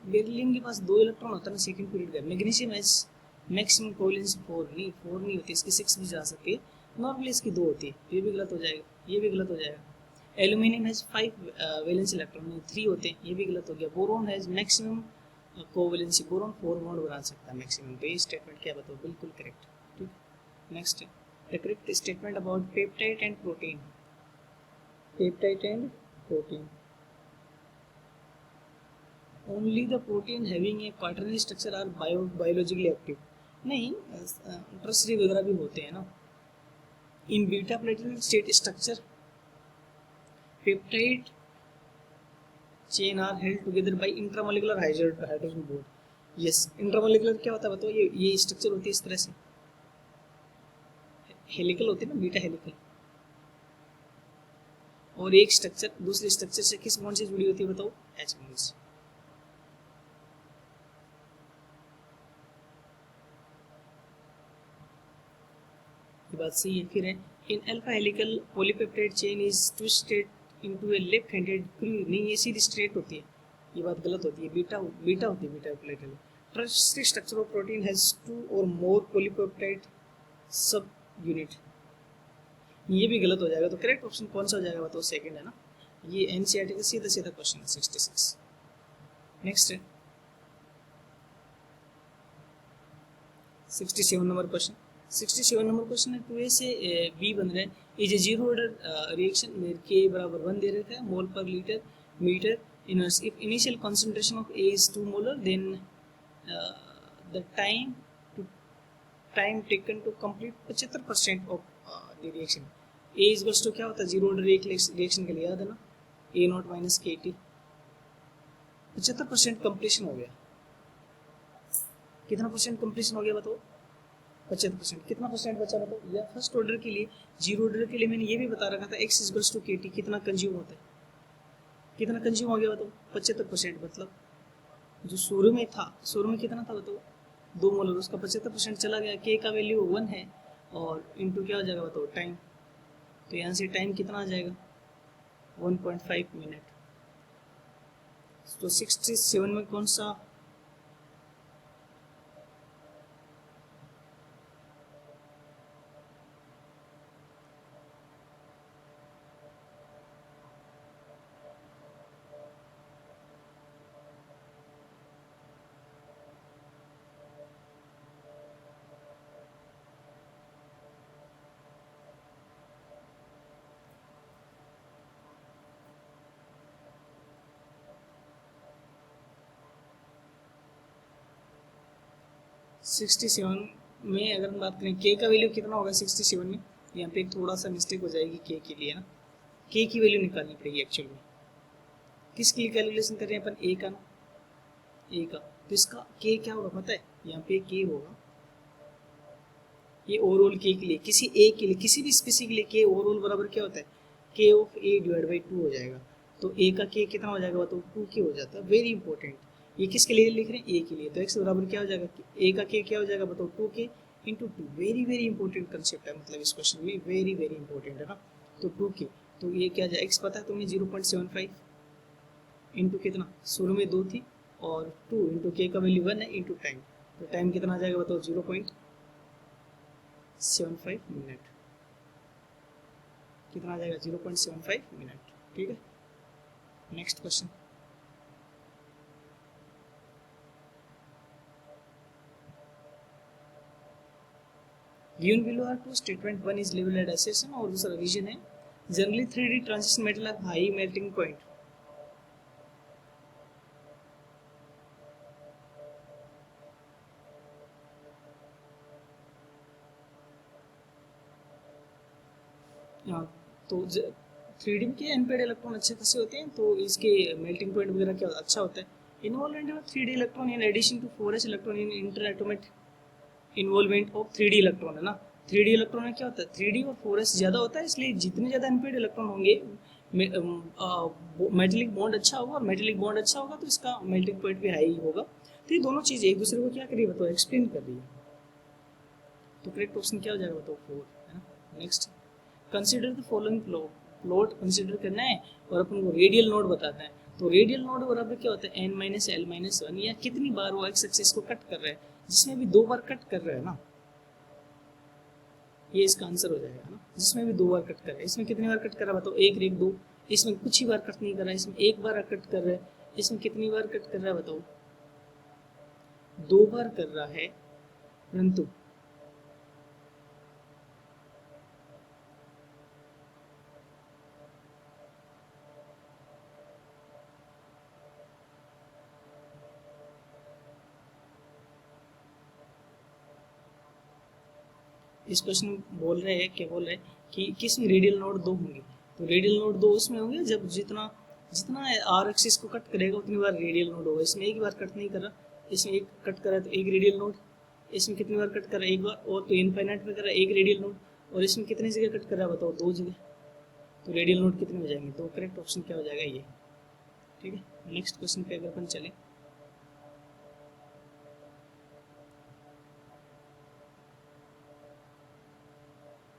Beryllium के पास 2 इलेक्ट्रॉन होता है ना सेकंड पीरियड का। मैग्नीशियम हैज मैक्सिमम कोवैलेंस 4 नहीं होती, इसकी 6 भी जा सकती है, नॉर्मली इसकी 2 होती है, ये भी गलत हो जाएगा, ये भी गलत हो जाएगा। एल्यूमिनियम हैज 5 वैलेंस इलेक्ट्रॉन, 3 होते हैं, ये भी गलत हो गया। Boron has maximum covalency, boron 4 bond बना सकता है मैक्सिमम, तो ये स्टेटमेंट क्या बताओ, बिल्कुल करेक्ट। ठीक, नेक्स्ट है the correct statement about peptide and protein. Peptide and protein, only the protein having a quaternary structure are biologically active. नहीं, टर्सरी वगैरह भी होते हैं ना। In beta platelet state structure peptide chain are held together by intramolecular hydrogen bond. Yes, intramolecular क्या होता है बताओ, ये स्ट्रक्चर होती है इस तरह से, हेलिकल होती है ना, बीटा हेलिकल, और एक स्ट्रक्चर दूसरे स्ट्रक्चर से किस बॉन्ड से जुड़ी होती है बताओ, एच बॉन्ड से। ये बात सही है। फिर है in alpha helical polypeptide chain is twisted into a left handed groove. नहीं, ये सीधी स्ट्रेट होती है, ये बात गलत होती है, बीटा होती है, beta pleated. Tertiary structure of protein has 2 or more polypeptide सब यूनिट, ये भी गलत हो जाएगा। तो करेक्ट ऑप्शन कौन सा हो जाएगा बताओ, सेकंड है ना, ये एनसीईआरटी का सीधा सीधा क्वेश्चन है 66। नेक्स्ट है 67 नंबर क्वेश्चन। 67 नंबर क्वेश्चन है 2a से b बन रहा है। Is a zero order reaction where k बराबर 1 दे रखा है, mole per litre metre inverse. If initial concentration of a is 2 molar then the time taken to complete 75% of the reaction. a is equals to क्या होता है zero order reaction के लिए, याद है ना, a not minus kt। 75% completion हो गया। कितना परसेंट कंप्लीशन हो गया बताओ, 75%। कितना परसेंट बचा बताओ, या फर्स्ट ऑर्डर के लिए, जीरो ऑर्डर के लिए मैंने ये भी बता रखा था x इक्वल्स टू kt, कितना कंज्यूम होता है, कितना कंज्यूम हो गया बताओ, 75%। मतलब जो शुरू में था, शुरू में कितना था बताओ, 2 मोलर, उसका 75% चला गया, k का वैल्यू 1 है, और इनटू क्या हो जाएगा बताओ, टाइम। तो यहाँ से टाइम कितना आ जाएगा, 1.5 मिनट। तो 67 में कौन सा 67 में अगर हम बात करें k का वैल्यू कितना होगा 67 में, यहाँ पे थोड़ा सा मिस्टेक हो जाएगी k के लिए ना, k की वैल्यू निकालनी पड़ेगी एक्चुअल में। किसके लिए कैलकुलेशन कर रहे हैं अपन, a का ना, a का। तो इसका k क्या होगा पता है, यहाँ पे k होगा, ये ओवरऑल k के लिए, किसी a के लिए, किसी भी स्पीसी के लिए k ओवरऑल बराबर क्या होता है, k of a divide by 2 हो जाएगा। तो a का k कितना हो जाएगा बताओ, 2k हो जाता है। वेरी इंपॉर्टेंट, ये किसके लिए लिख रहे हैं, a के लिए। तो x बराबर क्या हो जाएगा, a का k क्या हो जाएगा बताओ, 2k into 2। Very very important concept है, मतलब इस क्वेश्चन में वेरी वेरी इंपॉर्टेंट है ना। तो 2k, तो ये क्या जाए, x पता है तुम्हें 0.75 इंटू कितना, शुरू में 2 थी, और 2 इंटू k का वैल्यू 1 है, इंटू टाइम। तो टाइम कितना आ जाएगा बताओ, 0.75 मिनट। कितना आ जाएगा, 0.75 मिनट। ठीक है, next question. Given below are two statement, one is लेवल एडासेशन और दूसरा रीजन है। Generally 3D transition metal have high melting point. तो 3D के अनपेड इलेक्ट्रॉन अच्छे खासे होते हैं, तो इसके मेल्टिंग पॉइंट वगैरह क्या अच्छा होता है। Involvement of 3D electron in addition to 4s electron in inter atomic involvement of 3D electron है ना। 3d इलेक्ट्रॉन में क्या होता है, 3d और 4s ज़्यादा होता है, इसलिए जितने ज़्यादा अनपेड इलेक्ट्रॉन होंगे मेटेलिक बॉन्ड अच्छा होगा, और मेटेलिक बॉन्ड अच्छा होगा तो इसका मेल्टिंग पॉइंट भी हाई होगा। तो ये दोनों चीज़ें एक दूसरे को क्या कर रही है बताओ, एक्सप्लेन कर रही है। तो करेक्ट ऑप्शन क्या हो जाएगा बताओ, 4 है ना। Next, consider the following plot consider करना है और अपन को रेडियल नोड बताता है। तो रेडियल नोड बराबर क्या होता है, n-l-1, या कितनी बार वो एक्स एक्सिस को कट कर रहा है, जिसमें भी 2 बार कट कर रहा है ना, ये इसका आंसर हो जाएगा ना। जिसमें भी 2 बार कट कर रहा है, इसमें कितनी बार कट कर रहा है बताओ, 1 1 2, इसमें कुछ ही बार कट नहीं कर रहा है, इसमें 1 बार कट कर रहा है, इसमें कितनी बार कट कर रहा है बताओ, 2 बार कर रहा है, परंतु इस क्वेश्चन में बोल रहे हैं, क्या बोल रहे हैं कि किस में रेडियल नोड 2 होंगे। तो रेडियल नोड 2 उसमें होंगे जब जितना जितना आर एक्सिस को कट करेगा उतनी बार रेडियल नोड होगा। इसमें एक बार कट नहीं कर रहा, इसमें एक कट कर रहा है तो एक रेडियल नोड, इसमें कितनी बार कट कर रहा है, एक बार, और तो इनफाइनाइट में कर रहा है एक रेडियल नोड, और इसमें कितनी जगह कट कर रहा है बताओ, 2 जगह। तो रेडियल नोड कितने हो जाएंगे, तो करेक्ट ऑप्शन क्या हो जाएगा ये। ठीक है, नेक्स्ट क्वेश्चन पे अगर अपन चले,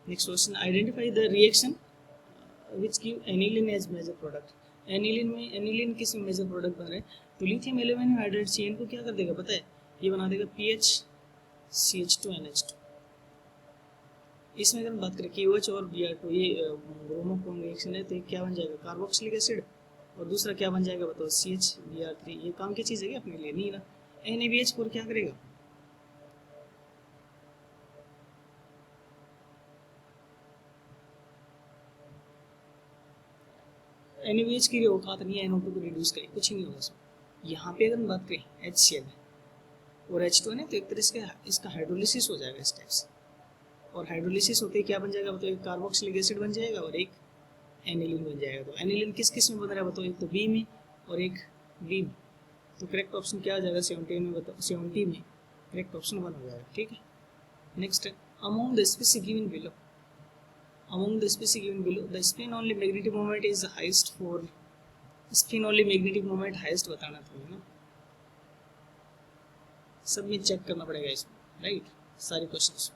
next question, identify the reaction which give aniline as major product. Aniline में, एनिलीन किस मेजर प्रोडक्ट बन रहे हैं, तो लिथियम एल्यूमिनियम हाइड्राइड CN को क्या कर देगा पता है, ये बना देगा PH CH2NH2। इसमें अगर हम बात करें KOH और Br2, ये ब्रोमो रिएक्शन है, तो ये क्या बन जाएगा, कार्बोक्सिलिक एसिड, और दूसरा क्या बन जाएगा बताओ, CH Br3। ये काम की चीज़ है क्या अपने लिए, नहीं ना। NaBH4 क्या करेगा, NaBH की औकात नहीं है NO2 को रिड्यूस करें, कुछ ही नहीं होगा इसमें। यहाँ पे अगर हम बात करें HCl और H2 है, तो एक तरह से इसका हाइड्रोलिसिस हो जाएगा इस टाइप से, और हाइड्रोलिसिस होते ही क्या बन जाएगा बताओ, एक कार्बोक्सिलिक एसिड बन जाएगा और एक एनिलीन बन जाएगा। तो एनिलीन किस किस में बन रहा है बताओ, एक तो बी में और एक बी में। तो करेक्ट ऑप्शन क्या आ जाएगा, 70 में बताओ, 70 में करेक्ट ऑप्शन 1 हो जाएगा। ठीक है, next, among the species given below, among the species given below the spin only magnetic moment is highest for, spin only magnetic moment highest बताना था ना, सब में चेक करना पड़ेगा इसमें, राइट, सारे क्वेश्चंस।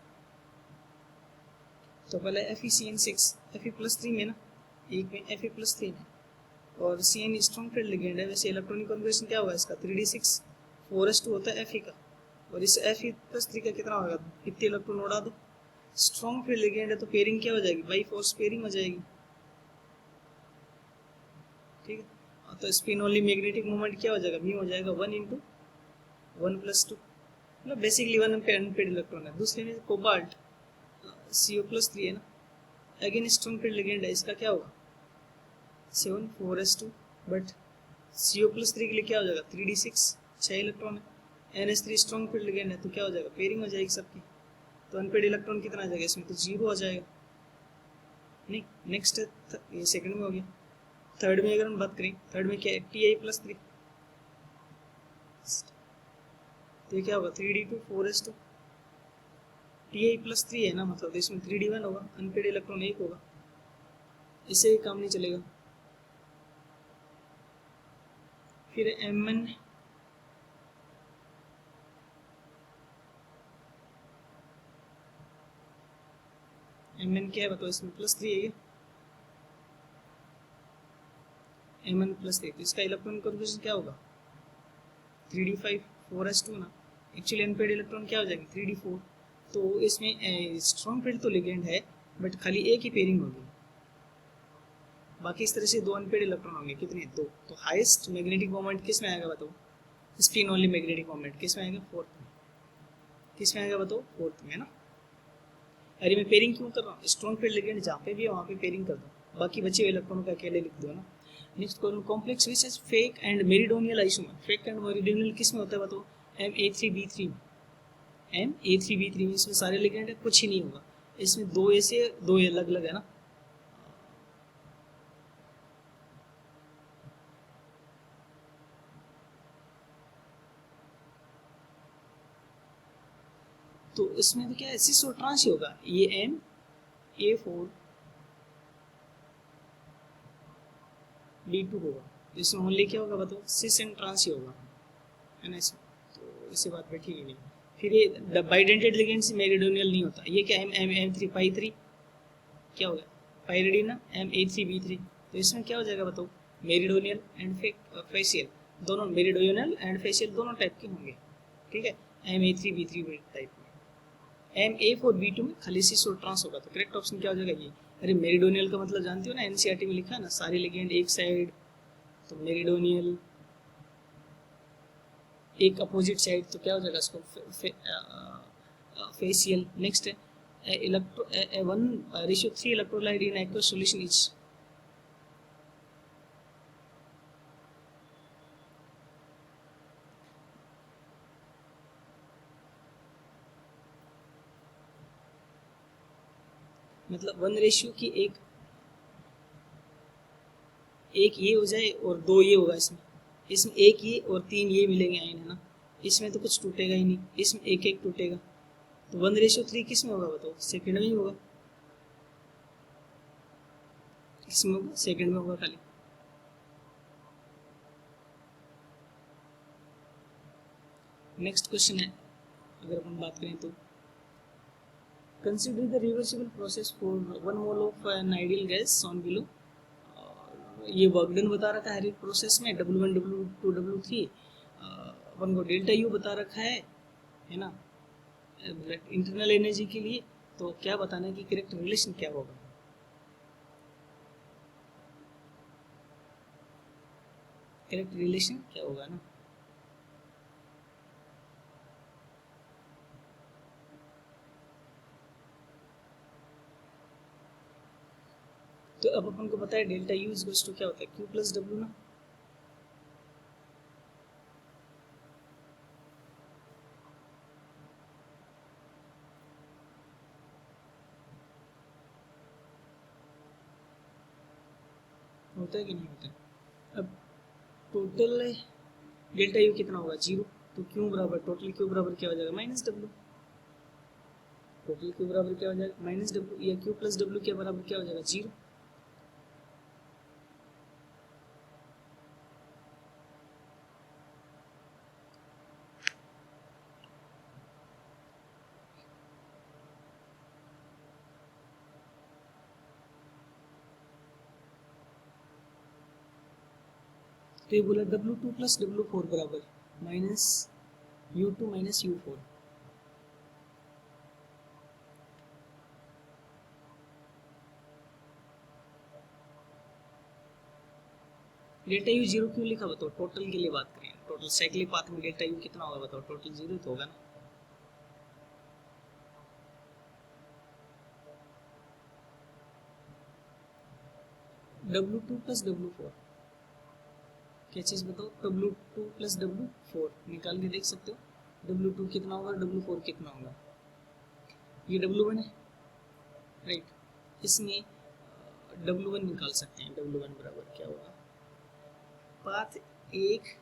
तो पहले FeCN6 Fe+3 में ना, एक में Fe+3 है, और CN स्ट्रॉन्ग फील्ड लिगेंड है। वैसे इलेक्ट्रॉनिक कॉन्फ़िगरेशन क्या होगा इसका, 3d6 4s2 होता है Fe का, और इस Fe+3 का कितना होगा, इतने इलेक्ट्रॉन उड़ा दो, स्ट्रॉन्ग फील्ड लिगेंड है तो पेयरिंग क्या हो जाएगी, बाई फोर्स पेयरिंग हो जाएगी। ठीक है, तो स्पिन ओनली मैग्नेटिक मोमेंट क्या हो जाएगा, म्यू हो जाएगा 1 × 1+2, मतलब बेसिकली 1 अनपेड इलेक्ट्रॉन है। दूसरे में कोबाल्ट CO+3 है ना, अगेन स्ट्रॉन्ग फील्ड लिगेंड है, इसका क्या होगा 7 4s2, बट CO+3 के लिए क्या हो जाएगा 3d6, 6 इलेक्ट्रॉन है, NH3 स्ट्रॉन्ग फील्ड लिगेंड है, तो क्या हो जाएगा पेयरिंग हो जाएगी सबकी, तो अनपेड इलेक्ट्रॉन कितना आ जाएगा इसमें, तो 0 आ जाएगा। नहीं, नेक्स्ट ये सेकंड में हो गया। थर्ड में अगर हम बात करें, थर्ड में क्या है, Ti+3, तो ये क्या होगा 3d2 4s2, Ti+3 है ना, मतलब इसमें 3d1 होगा, अनपेड इलेक्ट्रॉन 1 होगा, इससे काम नहीं चलेगा। फिर Mn क्या है बताओ, इसमें +3 है ये, Mn+3, तो इसका इलेक्ट्रॉनिक कॉन्फ़िगरेशन क्या होगा 3d5 4s2 ना, एक्चुअली अनपेड इलेक्ट्रॉन क्या हो जाएंगे 3d4। तो इसमें स्ट्रॉन्ग फील्ड तो लिगेंड है, बट खाली एक ही पेयरिंग होगी, बाकी इस तरह से 2 अनपेड इलेक्ट्रॉन होंगे, कितने 2। तो हाईएस्ट मैग्नेटिक मोमेंट किस में आएगा बताओ, स्पिन ओनली मैग्नेटिक मोमेंट किस में आएगा, फोर्थ में। किस में आएगा बताओ, फोर्थ में, है ना। अरे मैं पेयरिंग क्यों कर रहा हूँ, स्ट्रॉन्ग फील्ड लिगेंड जहाँ पे भी है वहाँ पे पेयरिंग कर दो, बाकी बचे हुए इलेक्ट्रॉनों का अकेले लिख दो ना। Next complex which is fake and meridional isomer, fake and meridional किस में होता है बताओ, Ma3B3 में, Ma3B3 में इसमें सारे लिगेंड है, कुछ ही नहीं होगा, इसमें 2 ऐसे 2 अलग अलग है ना। तो इसमें तो क्या है, सिस और ट्रांस ही होगा, ये एम ए फोर D2 होगा, तो इसमें ओनली क्या होगा बताओ, सिस एंड ट्रांस ही होगा, है ना। इसमें तो इससे बात बैठेगी नहीं। फिर ये बाइडेंटेड लिगेंड से मेरिडोनियल नहीं होता, ये क्या m m m three pi three क्या होगा, पाइरिडिन M83B3, तो इसमें क्या हो जाएगा बताओ, मेरिडोनियल एंड फेशियल दोनों, मेरिडोनियल एंड फेशियल दोनों टाइप के होंगे, ठीक है। M83B3 टाइप में, MA4B2 में खाली सिस और ट्रांस होगा, तो करेक्ट ऑप्शन क्या हो जाएगा ये। अरे मेरिडोनियल का मतलब जानते हो ना, एनसीईआरटी में लिखा है ना, सारे लिगेंड एक साइड, तो मेरिडोनियल एक अपोजिट साइड, तो क्या हो जाएगा इसको फेशियल। नेक्स्ट है electro 1:3 electrolyte in aqueous solution is, मतलब 1 की एक ये हो जाए और 2 ये होगा, इसमें इसमें एक ये और 3 ये मिलेंगे आयन, है ना। इसमें तो कुछ टूटेगा ही नहीं, इसमें एक एक टूटेगा, तो 1:3 किस में होगा बताओ, सेकंड में ही होगा, किसमें होगा, सेकंड में होगा खाली। नेक्स्ट क्वेश्चन है, अगर अपन बात करें तो, consider the reversible process for 1 mole of an ideal gas on below, ये वर्क डन बता रखा है हर एक प्रोसेस में, W1 W2 W3, अपन को डेल्टा यू बता रखा है ना, इंटरनल एनर्जी के लिए। तो क्या बताना है कि करेक्ट रिलेशन क्या होगा, करेक्ट रिलेशन क्या होगा ना। तो अब अपन को पता है डेल्टा यू इज टू क्या होता है, Q प्लस W ना, होता है कि नहीं होता है। अब टोटल डेल्टा यू कितना होगा, 0, तो क्यू बराबर, टोटल क्यू बराबर क्या हो जाएगा, माइनस डब्ल्यू, टोटल क्यू बराबर क्या हो जाएगा माइनस डब्ल्यू, या क्यू प्लस डब्ल्यू के बराबर क्या हो जाएगा, 0। तो ये बोला W2 प्लस W4 बराबर minus U2 minus U4, delta U 0 क्यों लिखा बताओ, टोटल के लिए बात करें, टोटल साइक्लिक पाथ में डेल्टा यू कितना होगा बताओ, टोटल 0 तो होगा ना। W2 प्लस W4 क्या चीज़ बताओ, W2 प्लस W4 निकाल के देख सकते हो, W2 कितना होगा, W4 कितना होगा, ये W1 है राइट, इसमें W1 निकाल सकते हैं, W1 बराबर क्या होगा, पाथ एक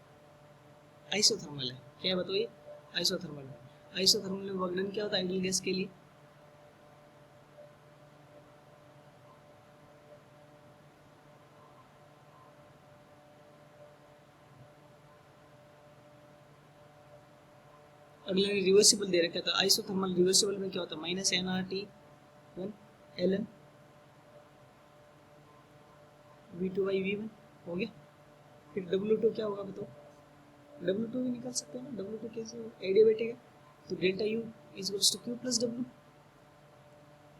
आइसोथर्मल है, क्या बताओ ये आइसोथर्मल है, आइसोथर्मल में वर्क क्या होता है आइडियल गैस के लिए, अगले ने रिवर्सिबल दे रखा था, आइसोथर्मल रिवर्सिबल में क्या होता है, माइनस nRT1 ln V2/V1 हो गया। फिर W2 क्या होगा बताओ, W2 भी निकाल सकते हो ना, W2 कैसे एडियाबेटिक है, तो delta U is equals to Q plus W,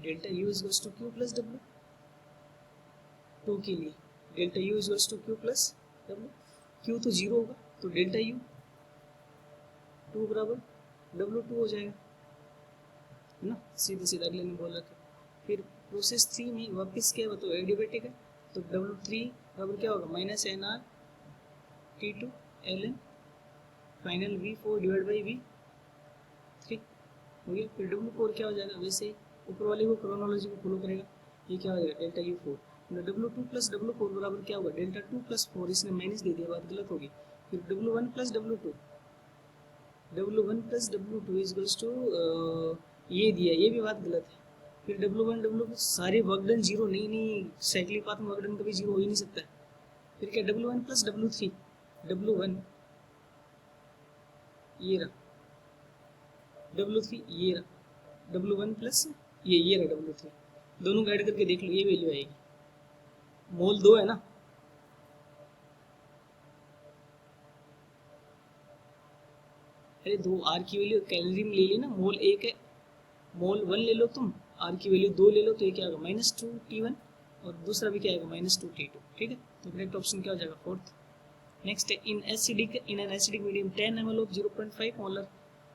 delta U is equals to Q plus W, 2 के लिए delta U is equals to Q plus W, Q तो 0 होगा, तो डेल्टा U 2 बराबर W2 हो जाएगा, है ना, सीधे सीधा अगले ने बोल रखा। फिर प्रोसेस 3 में वापस क्या बताओ एडियाबेटिक है, तो W3 बराबर क्या होगा, minus nRT2 ln final V4 divide by V3 हो गया। फिर W4 क्या हो जाएगा, वैसे ऊपर वाले को क्रोनोलॉजी को फॉलो करेगा, ये क्या हो जाएगा delta U4, W2 plus W4 बराबर क्या होगा, डेल्टा 2 प्लस 4, इसने माइनस दे दिया, बात गलत होगी। फिर W1 plus W2 W1 plus W2 is to, ये दिया, ये भी बात गलत है। फिर W1 W सारे वर्क डन जीरो, नहीं साइक्लिक पाथ में वर्क डन कभी जीरो हो ही नहीं सकता है। फिर क्या W1 प्लस W3, W1 ये रहा, W3 ये रहा, W1 प्लस ये रहा W3, दोनों को ऐड करके देख लो, ये वैल्यू आएगी। मोल 2 है ना, अरे 2 आर की वैल्यू कैलोरी में ले ली ना, मोल 1 है, मोल 1 ले लो तुम, आर की वैल्यू 2 ले लो, तो ये क्या होगा -2T1, और दूसरा भी क्या आएगा -2T2, ठीक है। तो करेक्ट ऑप्शन क्या हो जाएगा, फोर्थ। नेक्स्ट है, in an acidic medium 10 ml of 0.5 molar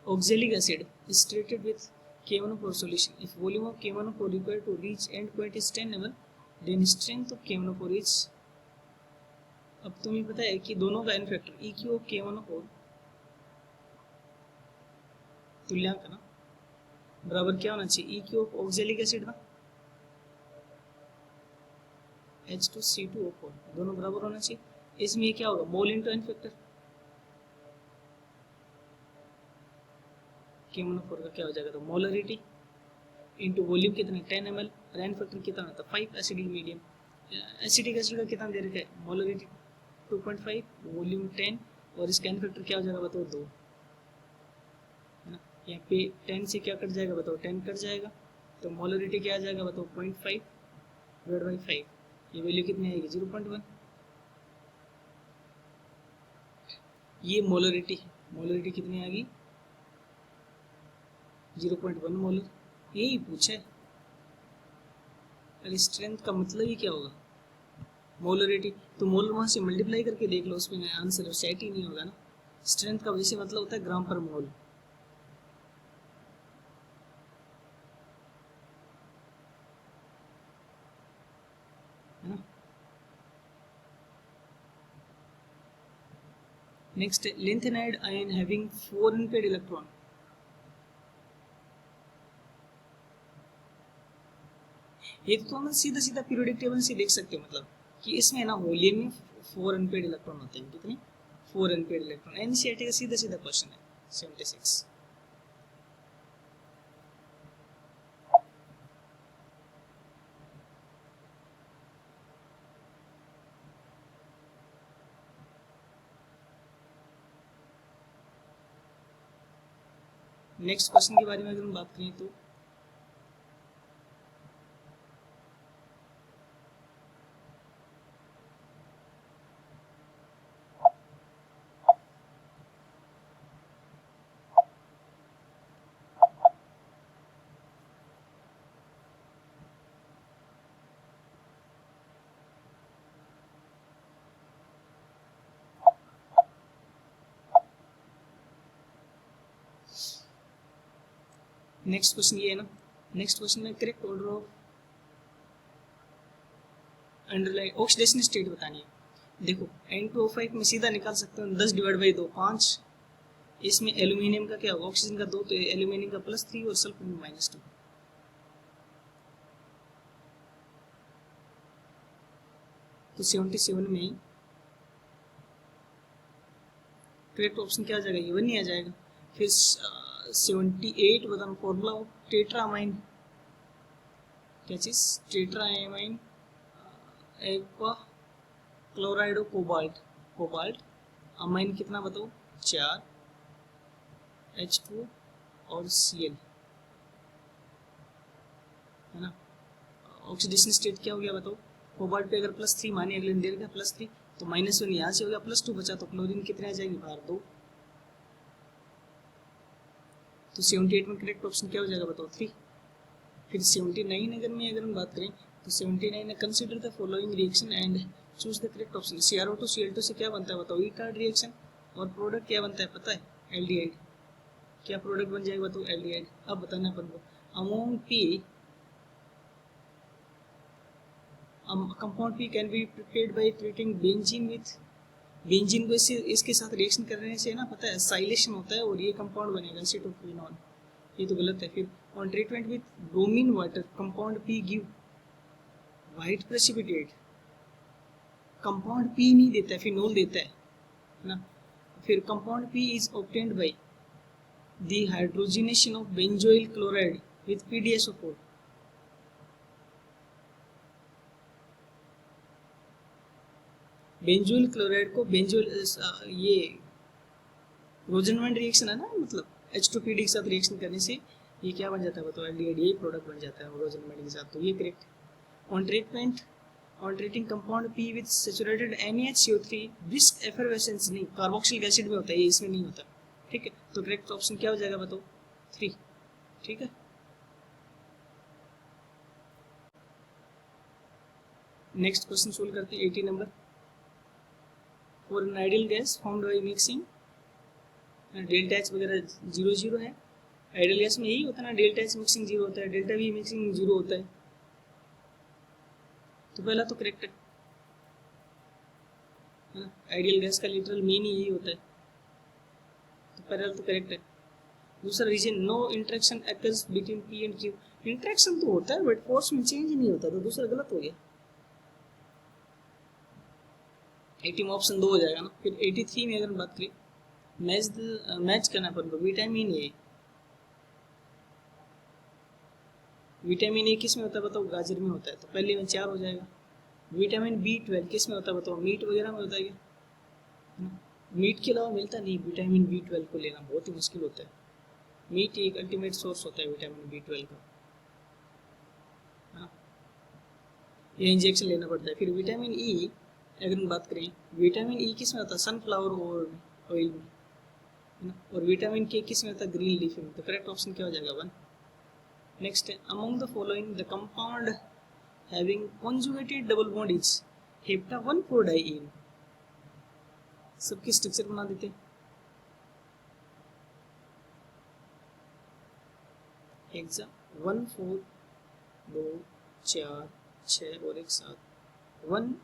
oxalic acid is treated with KMnO4 solution. If volume of KMnO4 required to reach end point is 10 ml, then strength of KMnO4 is, अब तुम्हें पता है कि दोनों का N factor EQ of KMnO4 तुल्यांक ना बराबर क्या होना चाहिए, EQ ऑफ ऑक्जेलिक एसिड ना H2C2O4, दोनों बराबर होना चाहिए। इसमें ये क्या होगा, mole into N factor, KMnO4 का क्या हो जाएगा, तो मोलरिटी इंटू वॉल्यूम कितना 10 ml, और एन फैक्टर कितना होता है 5, एसिडिक मीडियम, एसिडिक एसिड का कितना दे रखा है, मोलरिटी 2.5, वॉल्यूम 10, और इसका एन फैक्टर क्या हो जाएगा बताओ 2, है ना। यहाँ पे 10 से क्या कट जाएगा बताओ, 10 कट जाएगा, तो मोलरिटी क्या आ जाएगा बताओ 0.5 डिवाइड बाई 5, ये वैल्यू कितनी आएगी 0.1, ये मोलरिटी है, मोलरिटी कितनी आ गई 0.1 मोलर, यही पूछा है। अरे स्ट्रेंथ का मतलब ही क्या होगा, मोलरिटी, तो मोलर वहां से मल्टीप्लाई करके देख लो, उसमें आंसर सेट ही नहीं होगा ना। स्ट्रेंथ का वैसे मतलब होता है ग्राम पर मोल, है ना। Next, lanthanide ion having 4 unpaired electron, ये तो हम सीधा सीधा पीरियोडिक टेबल से देख सकते हो, मतलब कि इसमें ना वॉल्यूम में 4 अनपेड इलेक्ट्रॉन होते हैं, कितने 4 अनपेड इलेक्ट्रॉन, एनसीईआरटी का सीधा सीधा क्वेश्चन है 76। नेक्स्ट क्वेश्चन के बारे में अगर हम बात करें तो नेक्स्ट क्वेश्चन ये है ना, नेक्स्ट क्वेश्चन में correct order of underline oxidation state बतानी है। देखो N2O5 में सीधा निकाल सकते हो 10 डिवाइड बाई 2 5, इसमें एल्यूमिनियम का क्या होगा, ऑक्सीजन का 2, तो एल्यूमिनियम का +3 और सल्फर में -2, तो 77 में करेक्ट ऑप्शन क्या आ जाएगा, ये 1 ही आ जाएगा। फिर 78 बताना, फॉर्मूला ऑफ टेट्रामाइन, क्या चीज, tetraamine aqua chloride of cobalt, cobalt amine कितना बताओ 4, H2 और Cl, है ना। ऑक्सीडेशन स्टेट क्या हो गया बताओ, कोबाल्ट पे अगर +3 माने, अगले देर का +3, तो -1 यहाँ से हो गया, +2 बचा, तो क्लोरीन कितने आ जाएगी बाहर 2, तो 78 में करेक्ट ऑप्शन क्या हो जाएगा बताओ 3। फिर 79 अगर हम बात करें तो 79 consider the following reaction and choose the correct option. CrO2 Cl2 से क्या बनता है बताओ, ईटार्ड रिएक्शन, और प्रोडक्ट क्या बनता है पता है, एल्डिहाइड, क्या प्रोडक्ट बन जाएगा बताओ एल्डिहाइड। अब बताना अपन को, among P compound P can be prepared by treating benzene with, benzene को इसके साथ रिएक्शन करने से ना पता है साइलेशन होता है और ये कंपाउंड बनेगा एसीटोक्विनोन, ये तो गलत है। फिर on treatment with bromine water compound P give white precipitate, compound P नहीं देता है, फिनोल देता है ना। फिर compound P is obtained by the hydrogenation of benzoyl chloride with PdSO4. Benzoyl chloride को बेंजोइल ये रोजनमैन रिएक्शन है ना, मतलब H2PD के साथ रिएक्शन करने से ये क्या बन जाता है बताओ, एल्डिहाइड, ये प्रोडक्ट बन जाता है रोजनमैन के साथ, तो ये correct. On treatment on treating compound P with saturated NaHCO3 brisk effervescence, नहीं कार्बोक्सिलिक एसिड में होता है, ये इसमें नहीं होता, ठीक है। तो करेक्ट ऑप्शन क्या हो जाएगा बताओ, 3, ठीक है। नेक्स्ट क्वेश्चन सोल्व करते हैं 80 number. For an ideal gas found by mixing delta H वगैरह 0 है, आइडियल गैस में यही होता है ना, डेल्टा एच मिक्सिंग 0 होता है, डेल्टा वी मिक्सिंग 0 होता है, तो पहला तो करेक्ट है ना, आइडियल गैस का लिटरल मीन यही होता है, तो पहला तो करेक्ट है। दूसरा reason no interaction occurs between P and Q, interaction तो होता है बट फोर्स में चेंज नहीं होता, तो दूसरा गलत हो गया। 80 में ऑप्शन 2 हो जाएगा ना। फिर 83 में अगर हम बात करें, मैच करना अपन को, विटामिन ए, विटामिन ए किस में होता है बताओ, गाजर में होता है, तो पहले में 4 हो जाएगा। विटामिन B12 किस में होता है बताओ, मीट वगैरह में होता है क्या, मीट के अलावा मिलता नहीं, विटामिन B12 को लेना बहुत ही मुश्किल होता है, मीट एक अल्टीमेट सोर्स होता है विटामिन B12 का, ये इंजेक्शन लेना पड़ता है। फिर विटामिन ई अगर हम बात करें, विटामिन ई किस में होता है, सनफ्लावर ऑयल में, है ना, और विटामिन के किस में होता है, ग्रीन लीफ में, तो करेक्ट ऑप्शन क्या हो जाएगा 1। नेक्स्ट है among the following the compound having conjugated double bond is हेप्टा-1,4-डाइईन, सबकी स्ट्रक्चर बना देते हैं। एग्जाम 1 4 2 4 6 और एक साथ 1,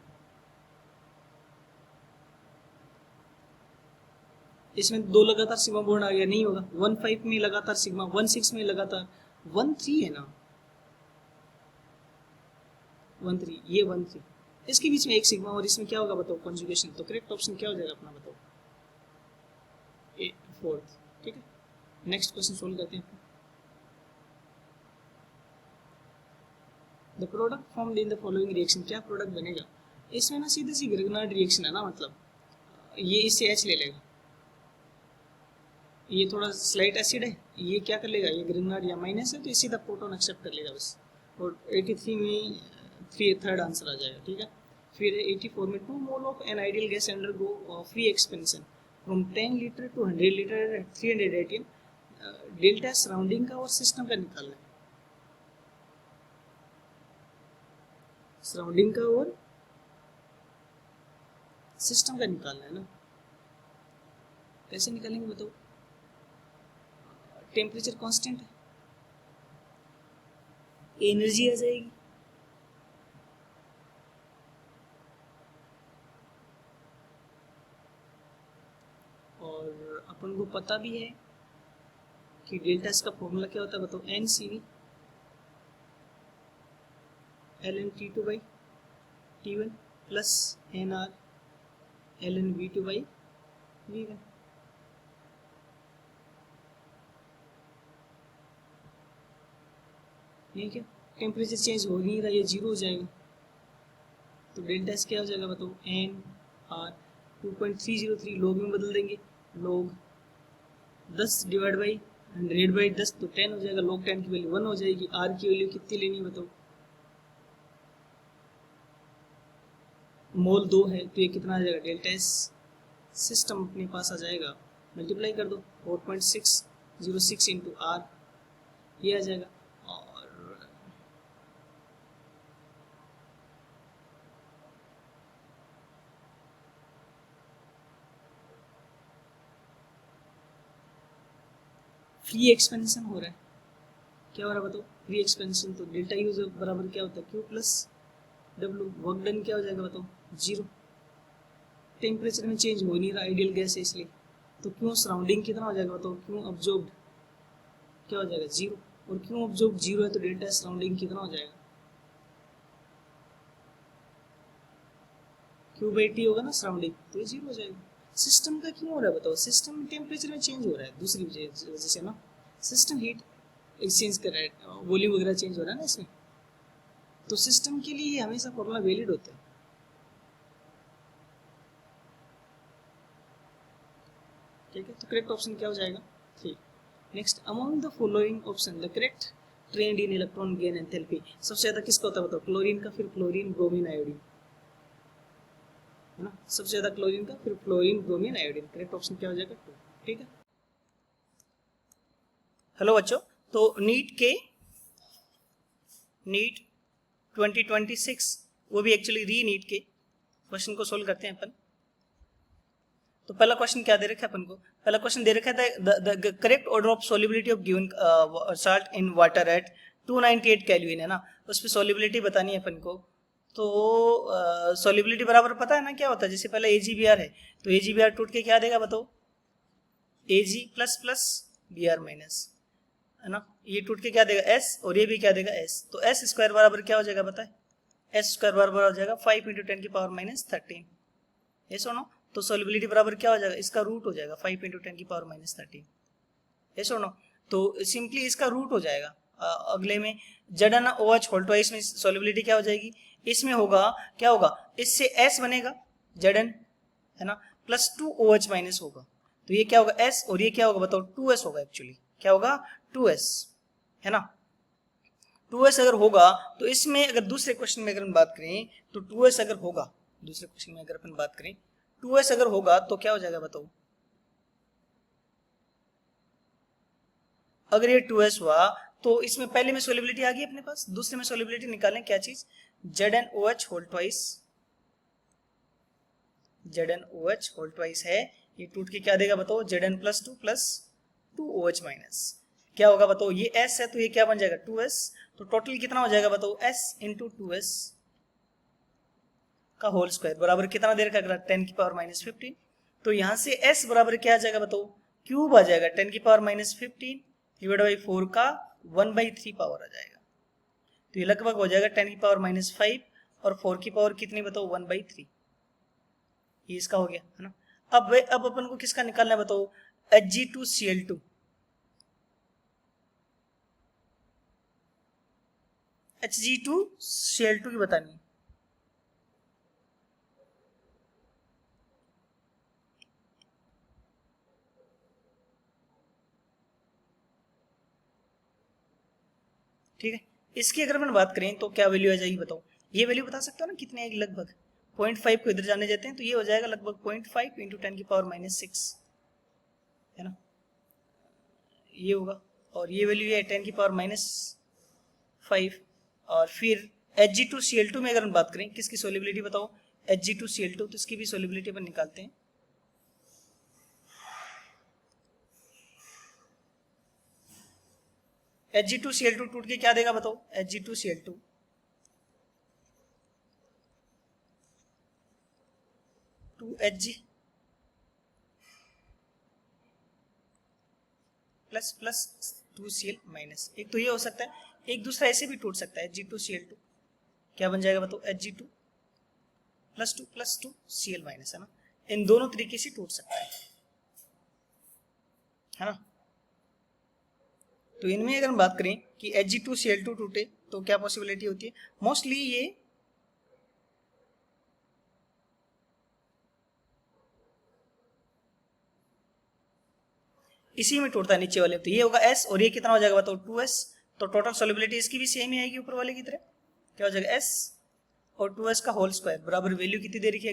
इसमें 2 लगातार सिग्मा बॉन्ड आ गया, नहीं होगा। 1 5 में लगातार सिग्मा, 1 6 में लगातार, 1 3 है ना, 1 3, ये 1 3, इसके बीच में एक सिग्मा, और इसमें क्या होगा बताओ, कॉन्जुगेशन, तो करेक्ट ऑप्शन क्या हो जाएगा अपना बताओ, ए 4, ठीक है। नेक्स्ट क्वेश्चन सोल्व करते हैं। The product formed in the following reaction, क्या प्रोडक्ट बनेगा, इसमें ना सीधे सी ग्रिग्नार्ड रिएक्शन है ना, मतलब ये इससे H ले लेगा, ये थोड़ा स्लाइट एसिड है, ये क्या कर लेगा, ये ग्रिग्नार्ड या माइनस है, तो ये सीधा प्रोटॉन एक्सेप्ट कर लेगा बस, और 83 में 3rd आंसर आ जाएगा, ठीक है। फिर 84 में 2 mole of an ideal gas undergo free expansion from 10 litre to 100 litre at 300 atm, delta surrounding का और सिस्टम का निकालना है, सराउंडिंग का और सिस्टम का निकालना है ना, कैसे निकालेंगे बताओ, टेम्परेचर कांस्टेंट है, एनर्जी आ जाएगी, और अपन को पता भी है कि डेल्टा इसका फॉर्मूला क्या होता है बताओ, NCV ln T2 by T1 plus NR ln V2 by V1, ये क्या, टेम्परेचर चेंज हो नहीं रहा, ये 0 हो जाएगा, तो डेल्टा एस क्या हो जाएगा बताओ, NR 2.303 लॉग में बदल देंगे, लॉग 10 डिवाइड बाई 100 बाई 10 तो 10 हो जाएगा, लॉग 10 की वैल्यू 1 हो जाएगी, R की वैल्यू कितनी लेनी बताओ, मोल 2 है, तो ये कितना आ जाएगा, डेल्टा एस सिस्टम अपने पास आ जाएगा, मल्टीप्लाई कर दो 4.606 इंटू R, ये आ जाएगा, और फ्री एक्सपेंशन हो रहा है, क्या हो रहा है बताओ, फ्री एक्सपेंशन, तो डेल्टा यूज बराबर क्या होता है, Q plus W, work done क्या हो जाएगा बताओ, 0, टेम्परेचर में चेंज हो नहीं रहा, आइडियल गैस है इसलिए, तो क्यों सराउंडिंग कितना हो जाएगा बताओ, क्यों ऑब्जॉर्ब्ड क्या हो जाएगा 0, और क्यों ऑब्जॉर्ब 0 है तो डेल्टा सराउंडिंग कितना हो जाएगा, Q/T होगा ना सराउंडिंग, तो ये 0 हो जाएगा। सिस्टम का क्यों हो रहा है बताओ, सिस्टम टेम्परेचर में चेंज हो रहा है दूसरी वजह से ना, सिस्टम हीट एक्सचेंज कर रहा है, वॉल्यूम वगैरह चेंज हो रहा है ना इसमें, तो सिस्टम के लिए हमेशा फॉर्मूला वैलिड होता है। ठीक है, तो करेक्ट ऑप्शन क्या हो जाएगा, ठीक। Next, among the following option the correct trend in electron gain enthalpy, सबसे ज्यादा किसका होता है बताओ, क्लोरीन का, फिर फ्लोरीन, ब्रोमीन, आयोडीन, है ना, सबसे ज्यादा क्लोरीन का, फिर fluorine, bromine, iodine, correct option क्या हो जाएगा 2। ठीक है, हेलो बच्चों, तो नीट 2026 वो भी एक्चुअली री नीट के क्वेश्चन को सोल्व करते हैं अपन। तो पहला क्वेश्चन क्या दे रखा है अपन को, पहला क्वेश्चन दे रखा है the correct order of solubility of given salt in water at 298 kelvin, है ना, उस पर सोल्युबिलिटी बतानी है अपन को। तो सोल्युबिलिटी बराबर पता है ना क्या होता है, जैसे पहले AgBr है, तो AgBr टूट के क्या देगा बताओ, Ag plus plus Br minus, है ना, ये टूट के क्या देगा S, और ये भी क्या देगा S, तो S स्क्वायर बराबर क्या हो जाएगा बताए, S स्क्वायर बराबर हो जाएगा 5 × 10 की पावर माइनस 13, ये सुनो, तो सोल्युबिलिटी बराबर क्या हो जाएगा, इसका रूट हो जाएगा 5 × 10 की पावर माइनस 13, ये सुनो, तो सिंपली इसका रूट हो जाएगा। अगले में ZnOH होल ट्वाइस में सोल्युबिलिटी क्या हो जाएगी, इसमें होगा क्या होगा, इससे S बनेगा Zn, है ना, प्लस 2OH माइनस होगा, तो ये क्या होगा S, और ये क्या होगा बताओ 2S होगा, एक्चुअली क्या होगा 2S, है ना, 2S अगर होगा तो इसमें अगर दूसरे क्वेश्चन में अगर हम बात करें तो 2S अगर होगा, दूसरे क्वेश्चन में अगर अपन बात करें 2S अगर होगा तो क्या हो जाएगा बताओ, अगर ये 2S हुआ तो इसमें पहले में सोल्युबिलिटी आ गई अपने पास, दूसरे में सोल्युबिलिटी निकालें, क्या चीज, ZnOH whole twice, ZnOH whole twice है, ये टूट के क्या देगा बताओ, Zn plus 2 plus 2OH minus, क्या होगा बताओ, ये S है तो ये क्या बन जाएगा 2S, तो टोटल कितना हो जाएगा बताओ, S इंटू 2S का होल स्क्वायर बराबर कितना दे रखा है 10 की पावर माइनस 15, तो यहां से S बराबर क्या आ जाएगा बताओ, क्यूब आ जाएगा 10 की पावर माइनस 15 डिवाइड बाई 4 का 1/3 पावर आ जाएगा, तो ये लगभग हो जाएगा 10 की पावर माइनस 5 और 4 की पावर कितनी बताओ 1/3, ये इसका हो गया, है ना। अब अपन को किसका निकालना है बताओ, Hg2Cl2, Hg2Cl2 की बतानी है, ठीक है, इसकी अगर अपन बात करें तो क्या वैल्यू आ जाएगी बताओ, ये वैल्यू बता सकते हो ना कितने आएगी, लगभग 0.5 को इधर जाने देते हैं तो ये हो जाएगा लगभग 0.5 इंटू 10 की पावर माइनस 6, है ना, ये होगा, और ये वैल्यू है 10 की पावर माइनस 5, और फिर Hg2Cl2 में अगर हम बात करें किसकी सोल्युबिलिटी बताओ, Hg2Cl2, तो इसकी भी सोल्युबिलिटी अपन निकालते हैं, Hg2Cl2 टूट के क्या देगा बताओ, Hg2Cl2 2Hg plus plus 2Cl minus, एक तो ये हो सकता है, एक दूसरा ऐसे भी टूट सकता है, Hg2Cl2 क्या बन जाएगा बताओ, Hg2 प्लस 2 Cl माइनस, है ना, इन दोनों तरीके से टूट सकता है ना। तो इनमें अगर हम बात करें कि Hg2Cl2 टूटे तो क्या पॉसिबिलिटी होती है, मोस्टली ये इसी में टूटता है नीचे वाले, तो ये होगा S, और ये कितना हो जाएगा बताओ 2S, तो टोटल सोल्युबिलिटी इसकी भी सेम ही आएगी ऊपर वाले की तरह, क्या हो जाएगा S और 2S का होल स्क्वायर बराबर वैल्यू कितनी दे रखी है,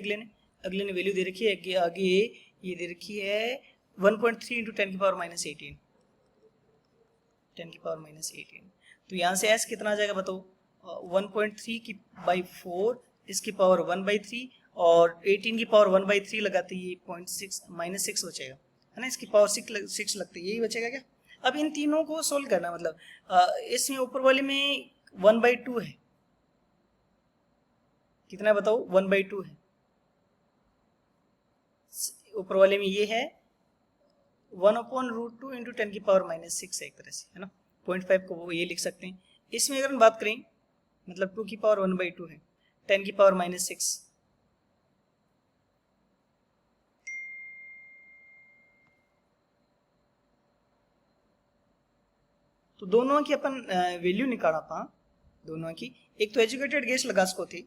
अगले ने वैल्यू दे रखी है आगे ये दे रखी है 1.3 इंटू 10 की पावर माइनस 18, 10 की पावर माइनस 18, तो यहाँ से S कितना आ जाएगा बताओ 1.3 की बाई 4, इसकी पावर 1/3, और 18 की पावर 1/3 लगाते ये 0.6 माइनस 6 बचेगा, है ना, इसकी पावर 6 लगती है, यही बचेगा क्या। अब इन तीनों को सोल्व करना, मतलब इसमें ऊपर वाले में 1/2 है, कितना बताओ 1/2 है, ऊपर वाले में ये है 1/√2 इंटू 10 की पावर माइनस 6 है एक तरह से, है ना, 0.5 को वो ये लिख सकते हैं। इसमें अगर हम बात करें मतलब 2 की पावर 1/2 है, 10 की पावर माइनस 6, तो दोनों की अपन वैल्यू निकाला पा, दोनों की। एक तो एजुकेटेड गेस लगा सको थी,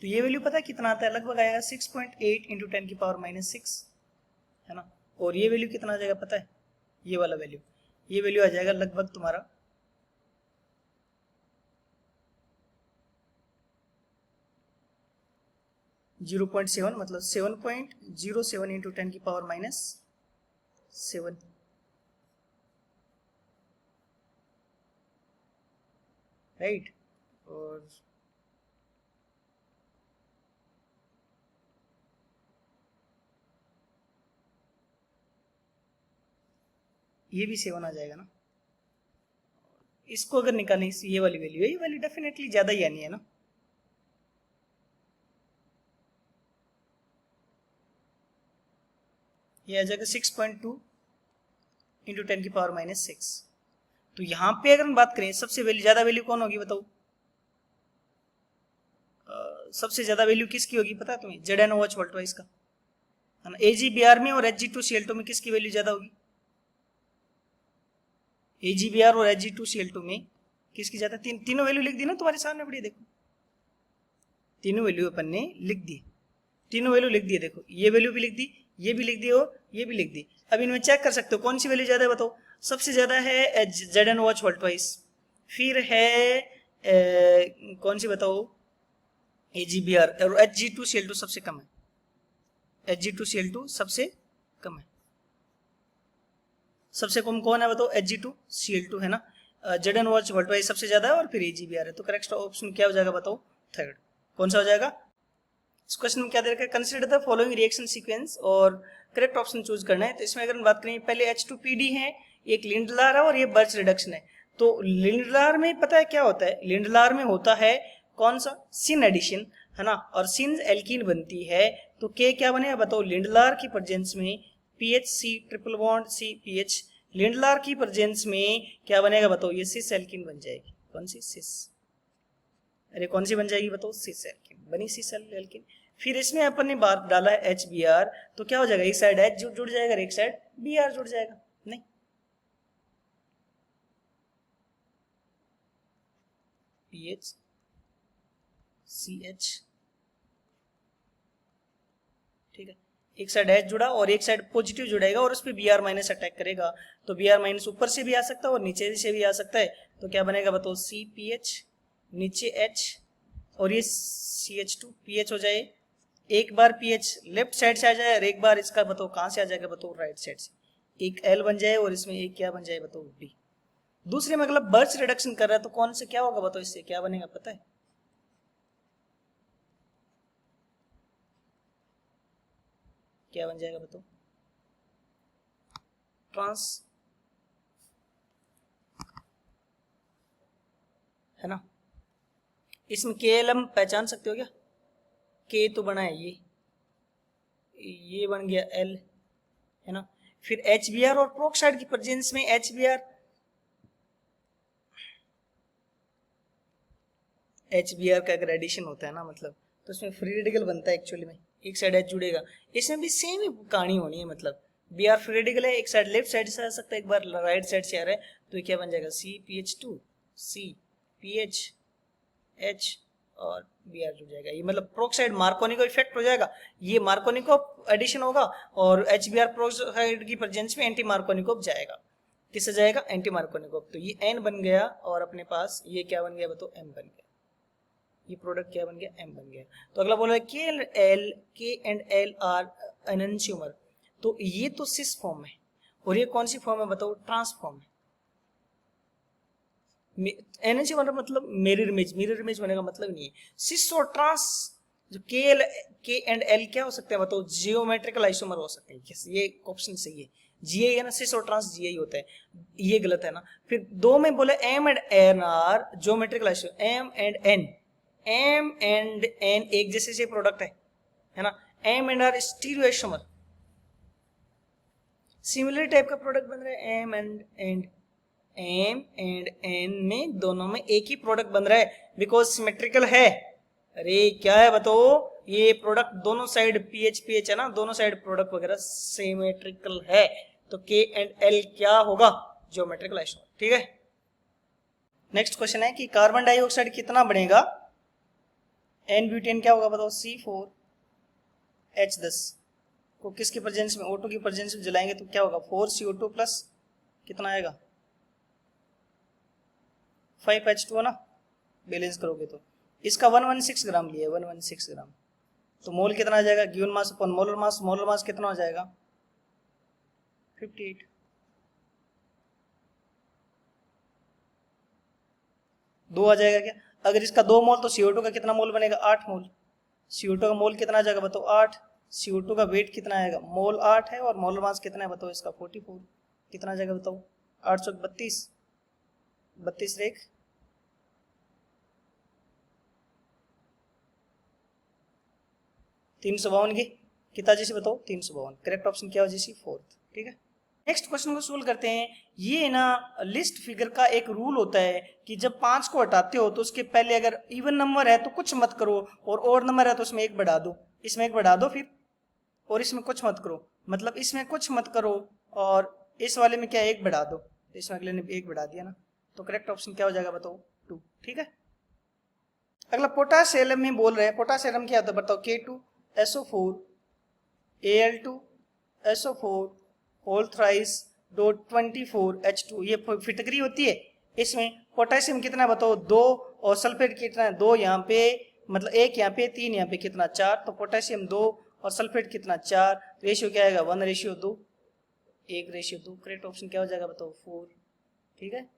तो ये वैल्यू पता है कितना आता है, लगभग आएगा 6.8 इंटू 10 की पावर -6, है ना। और ये वैल्यू कितना आ जाएगा पता है, ये वाला वैल्यू, ये वैल्यू आ जाएगा लगभग तुम्हारा 0.7, मतलब 7.07 इंटू 10 की पावर -7, राइट। और ये भी 7 आ जाएगा ना। इसको अगर निकालें, ये वाली वैल्यू है, ये वैल्यू डेफिनेटली ज्यादा ही आनी है ना। ये आ जाएगा 6.2 इंटू 10 की पावर -6। तो यहाँ पे अगर हम बात करें सबसे वैल्यू ज्यादा वैल्यू कौन होगी बताओ, सबसे ज्यादा वैल्यू किसकी होगी पता है तुम्हें, ZnOH वोल्टवाइज का, है ना। AgBr में और Hg2Cl2 में किसकी वैल्यू ज्यादा होगी, AgBr और Hg2Cl2 में किसकी ज्यादा, तीनों वैल्यू लिख दी ना तुम्हारे सामने पड़ी, देखो तीनों वैल्यू अपन ने लिख दी, तीनों वैल्यू लिख दी, देखो ये वैल्यू भी लिख दी, ये भी लिख दी और ये भी लिख दी। अब इनमें चेक कर सकते हो कौन सी वैल्यू ज्यादा है बताओ। सबसे ज्यादा है ZnOH वोल्टवाइज, फिर है कौन सी बताओ AgBr, और Hg2Cl2 सबसे कम है, Hg2Cl2 सबसे कम है। सबसे कम कौन है बताओ, Hg2Cl2 है ना। ZnOH वोल्टवाइज सबसे ज्यादा है और फिर AgBr है, तो करेक्ट ऑप्शन क्या हो जाएगा बताओ, थर्ड। कौन सा हो जाएगा, इस क्वेश्चन में क्या दे रखा है, consider the following reaction sequence, और करेक्ट ऑप्शन चूज करना है। तो इसमें अगर हम बात करें, पहले H2PD है, एक लिंडलार है और ये बर्च रिडक्शन है। तो लिंडलार में पता है क्या होता है, लिंडलार में होता है कौन सा, सिन एडिशन, है ना, और सिन एल्कीन बनती है। तो के क्या बनेगा बताओ, लिंडलार की प्रेजेंस में PHC triple bond CPH, Lindlar की प्रेजेंस में क्या बनेगा बताओ, ये सिस एल्कीन बन जाएगी, कौन सी सिस, अरे कौन सी बन जाएगी बताओ, सिस एल्कीन बनी, सिस एल्कीन। फिर इसमें अपन ने बात डाला है HBr, तो क्या हो जाएगा, एक साइड H जुड़ जाएगा और एक साइड Br जुड़ जाएगा, नहीं PHCH, ठीक है, एक साइड H जुड़ा और एक साइड पॉजिटिव जुड़ेगा और उस पर Br- अटैक करेगा। तो Br- ऊपर से भी आ सकता है और नीचे से भी आ सकता है। तो क्या बनेगा बताओ, CPH, नीचे H और ये CH2 PH हो जाए। एक बार PH लेफ्ट साइड से आ जाए और एक बार इसका बताओ कहां से आ जाएगा बताओ, राइट साइड से, एक L बन जाए और इसमें एक क्या बन जाए बताओ, B। दूसरे में मतलब बर्च रिडक्शन कर रहा है तो कौन से क्या होगा बताओ, इससे क्या बनेगा पता है, क्या बन जाएगा बताओ, ट्रांस, है ना। इसमें KLM पहचान सकते हो क्या, K तो बना है ये बन गया L, है ना। फिर HBr और प्रोक्साइड की प्रेजेंस में HBr का अगर एडिशन होता है ना, मतलब तो इसमें फ्री रेडिकल बनता है एक्चुअली में, एक साइड H जुड़ेगा। इसमें भी सेम ही कहानी होनी है, मतलब Br फ्री रेडिकल है, एक साइड लेफ्ट साइड से आ सकता है, एक बार राइट साइड से आ रहा है, तो ये क्या बन जाएगा, CPH2 CPH H और Br जुड़ जाएगा। ये मतलब प्रोक्साइड मार्कोनिको इफेक्ट हो जाएगा, ये मार्कोनिको एडिशन होगा और HBr प्रोक्साइड की प्रेजेंस में एंटी मार्कोनिको जाएगा, किससे जाएगा, एंटी मार्कोनिको। तो ये N बन गया और अपने पास ये क्या बन गया बताओ, M बन गया, ये प्रोडक्ट क्या बन गया, M बन गया। तो अगला बोला K एंड L आर एनंशियोमर, तो ये तो सिस फॉर्म है और ये कौन सी फॉर्म है बताओ, ट्रांस फॉर्म है। एनर्जी मतलब मिरर इमेज होने का मतलब नहीं है। सिस और ट्रांस, जो के एंड एल क्या हो सकते हैं बताओ, जियोमेट्रिकल आइसोमर हो सकते हैं, ये ऑप्शन सही है, जीए है ना, सिस और ट्रांस जीए ही होता है, ये गलत है ना। फिर दो में बोले M and N are geometrical isomer, M and N एक जैसे से प्रोडक्ट है ना। M and R stereo isomer, similar type का प्रोडक्ट बन रहा है, M and M and N में दोनों में एक ही प्रोडक्ट बन रहा है बिकॉज सिमेट्रिकल है। अरे क्या है बताओ, ये प्रोडक्ट दोनों साइड PH है ना, दोनों साइड प्रोडक्ट वगैरह सिमेट्रिकल है, तो K एंड L क्या होगा, ज्योमेट्रिकल आइसोमर। ठीक है, नेक्स्ट क्वेश्चन है कि कार्बन डाइऑक्साइड कितना बनेगा, N ब्यूटेन क्या होगा बताओ, C4H10 को किसकी प्रेजेंस में, O2 की प्रेजेंस में जलाएंगे तो क्या होगा, 4CO2 प्लस कितना आएगा 5H2 ना, बैलेंस करोगे तो इसका 116 ग्राम लिया, 116 ग्राम, तो मोल कितना आ जाएगा, given mass upon molar mass, molar mass कितना हो जाएगा 58। दो आ जाएगा क्या, अगर इसका 2 मोल तो CO2 का कितना मोल बनेगा, 8 मोल, CO2 का मोल कितना आ जाएगा बताओ 8, CO2 का वेट कितना आएगा, मोल 8 है और मोलर मास कितना है बताओ इसका 44, कितना आ जाएगा बताओ 832, 32 रेख 352 की कितना जैसे बताओ 352, करेक्ट ऑप्शन क्या हो जैसी फोर्थ। ठीक है, नेक्स्ट क्वेश्चन को सोल्व करते हैं। ये ना लिस्ट फिगर का एक रूल होता है कि जब 5 को हटाते हो तो उसके पहले अगर इवन नंबर है तो कुछ मत करो, और ओड नंबर है तो उसमें एक बढ़ा दो, इसमें एक बढ़ा दो फिर, और इसमें कुछ मत करो, मतलब इसमें कुछ मत करो और इस वाले में क्या एक बढ़ा दो, इसमें अगले ने एक बढ़ा दिया ना, तो करेक्ट ऑप्शन क्या हो जाएगा बताओ 2। ठीक है, अगला पोटाशियम में बोल रहे हैं, पोटाशियम क्या होता है बताओ, K2SO4 Al2SO4 whole thrice dot 24H2, ये फिटकरी होती है। इसमें पोटेशियम कितना है बताओ 2, और सल्फेट कितना है 2, यहाँ पे मतलब 1 यहाँ पे 3 यहाँ पे कितना 4, तो पोटेशियम 2 और सल्फेट कितना 4, रेशियो क्या आएगा 1:2, 1:2, करेक्ट ऑप्शन क्या हो जाएगा बताओ 4। ठीक है।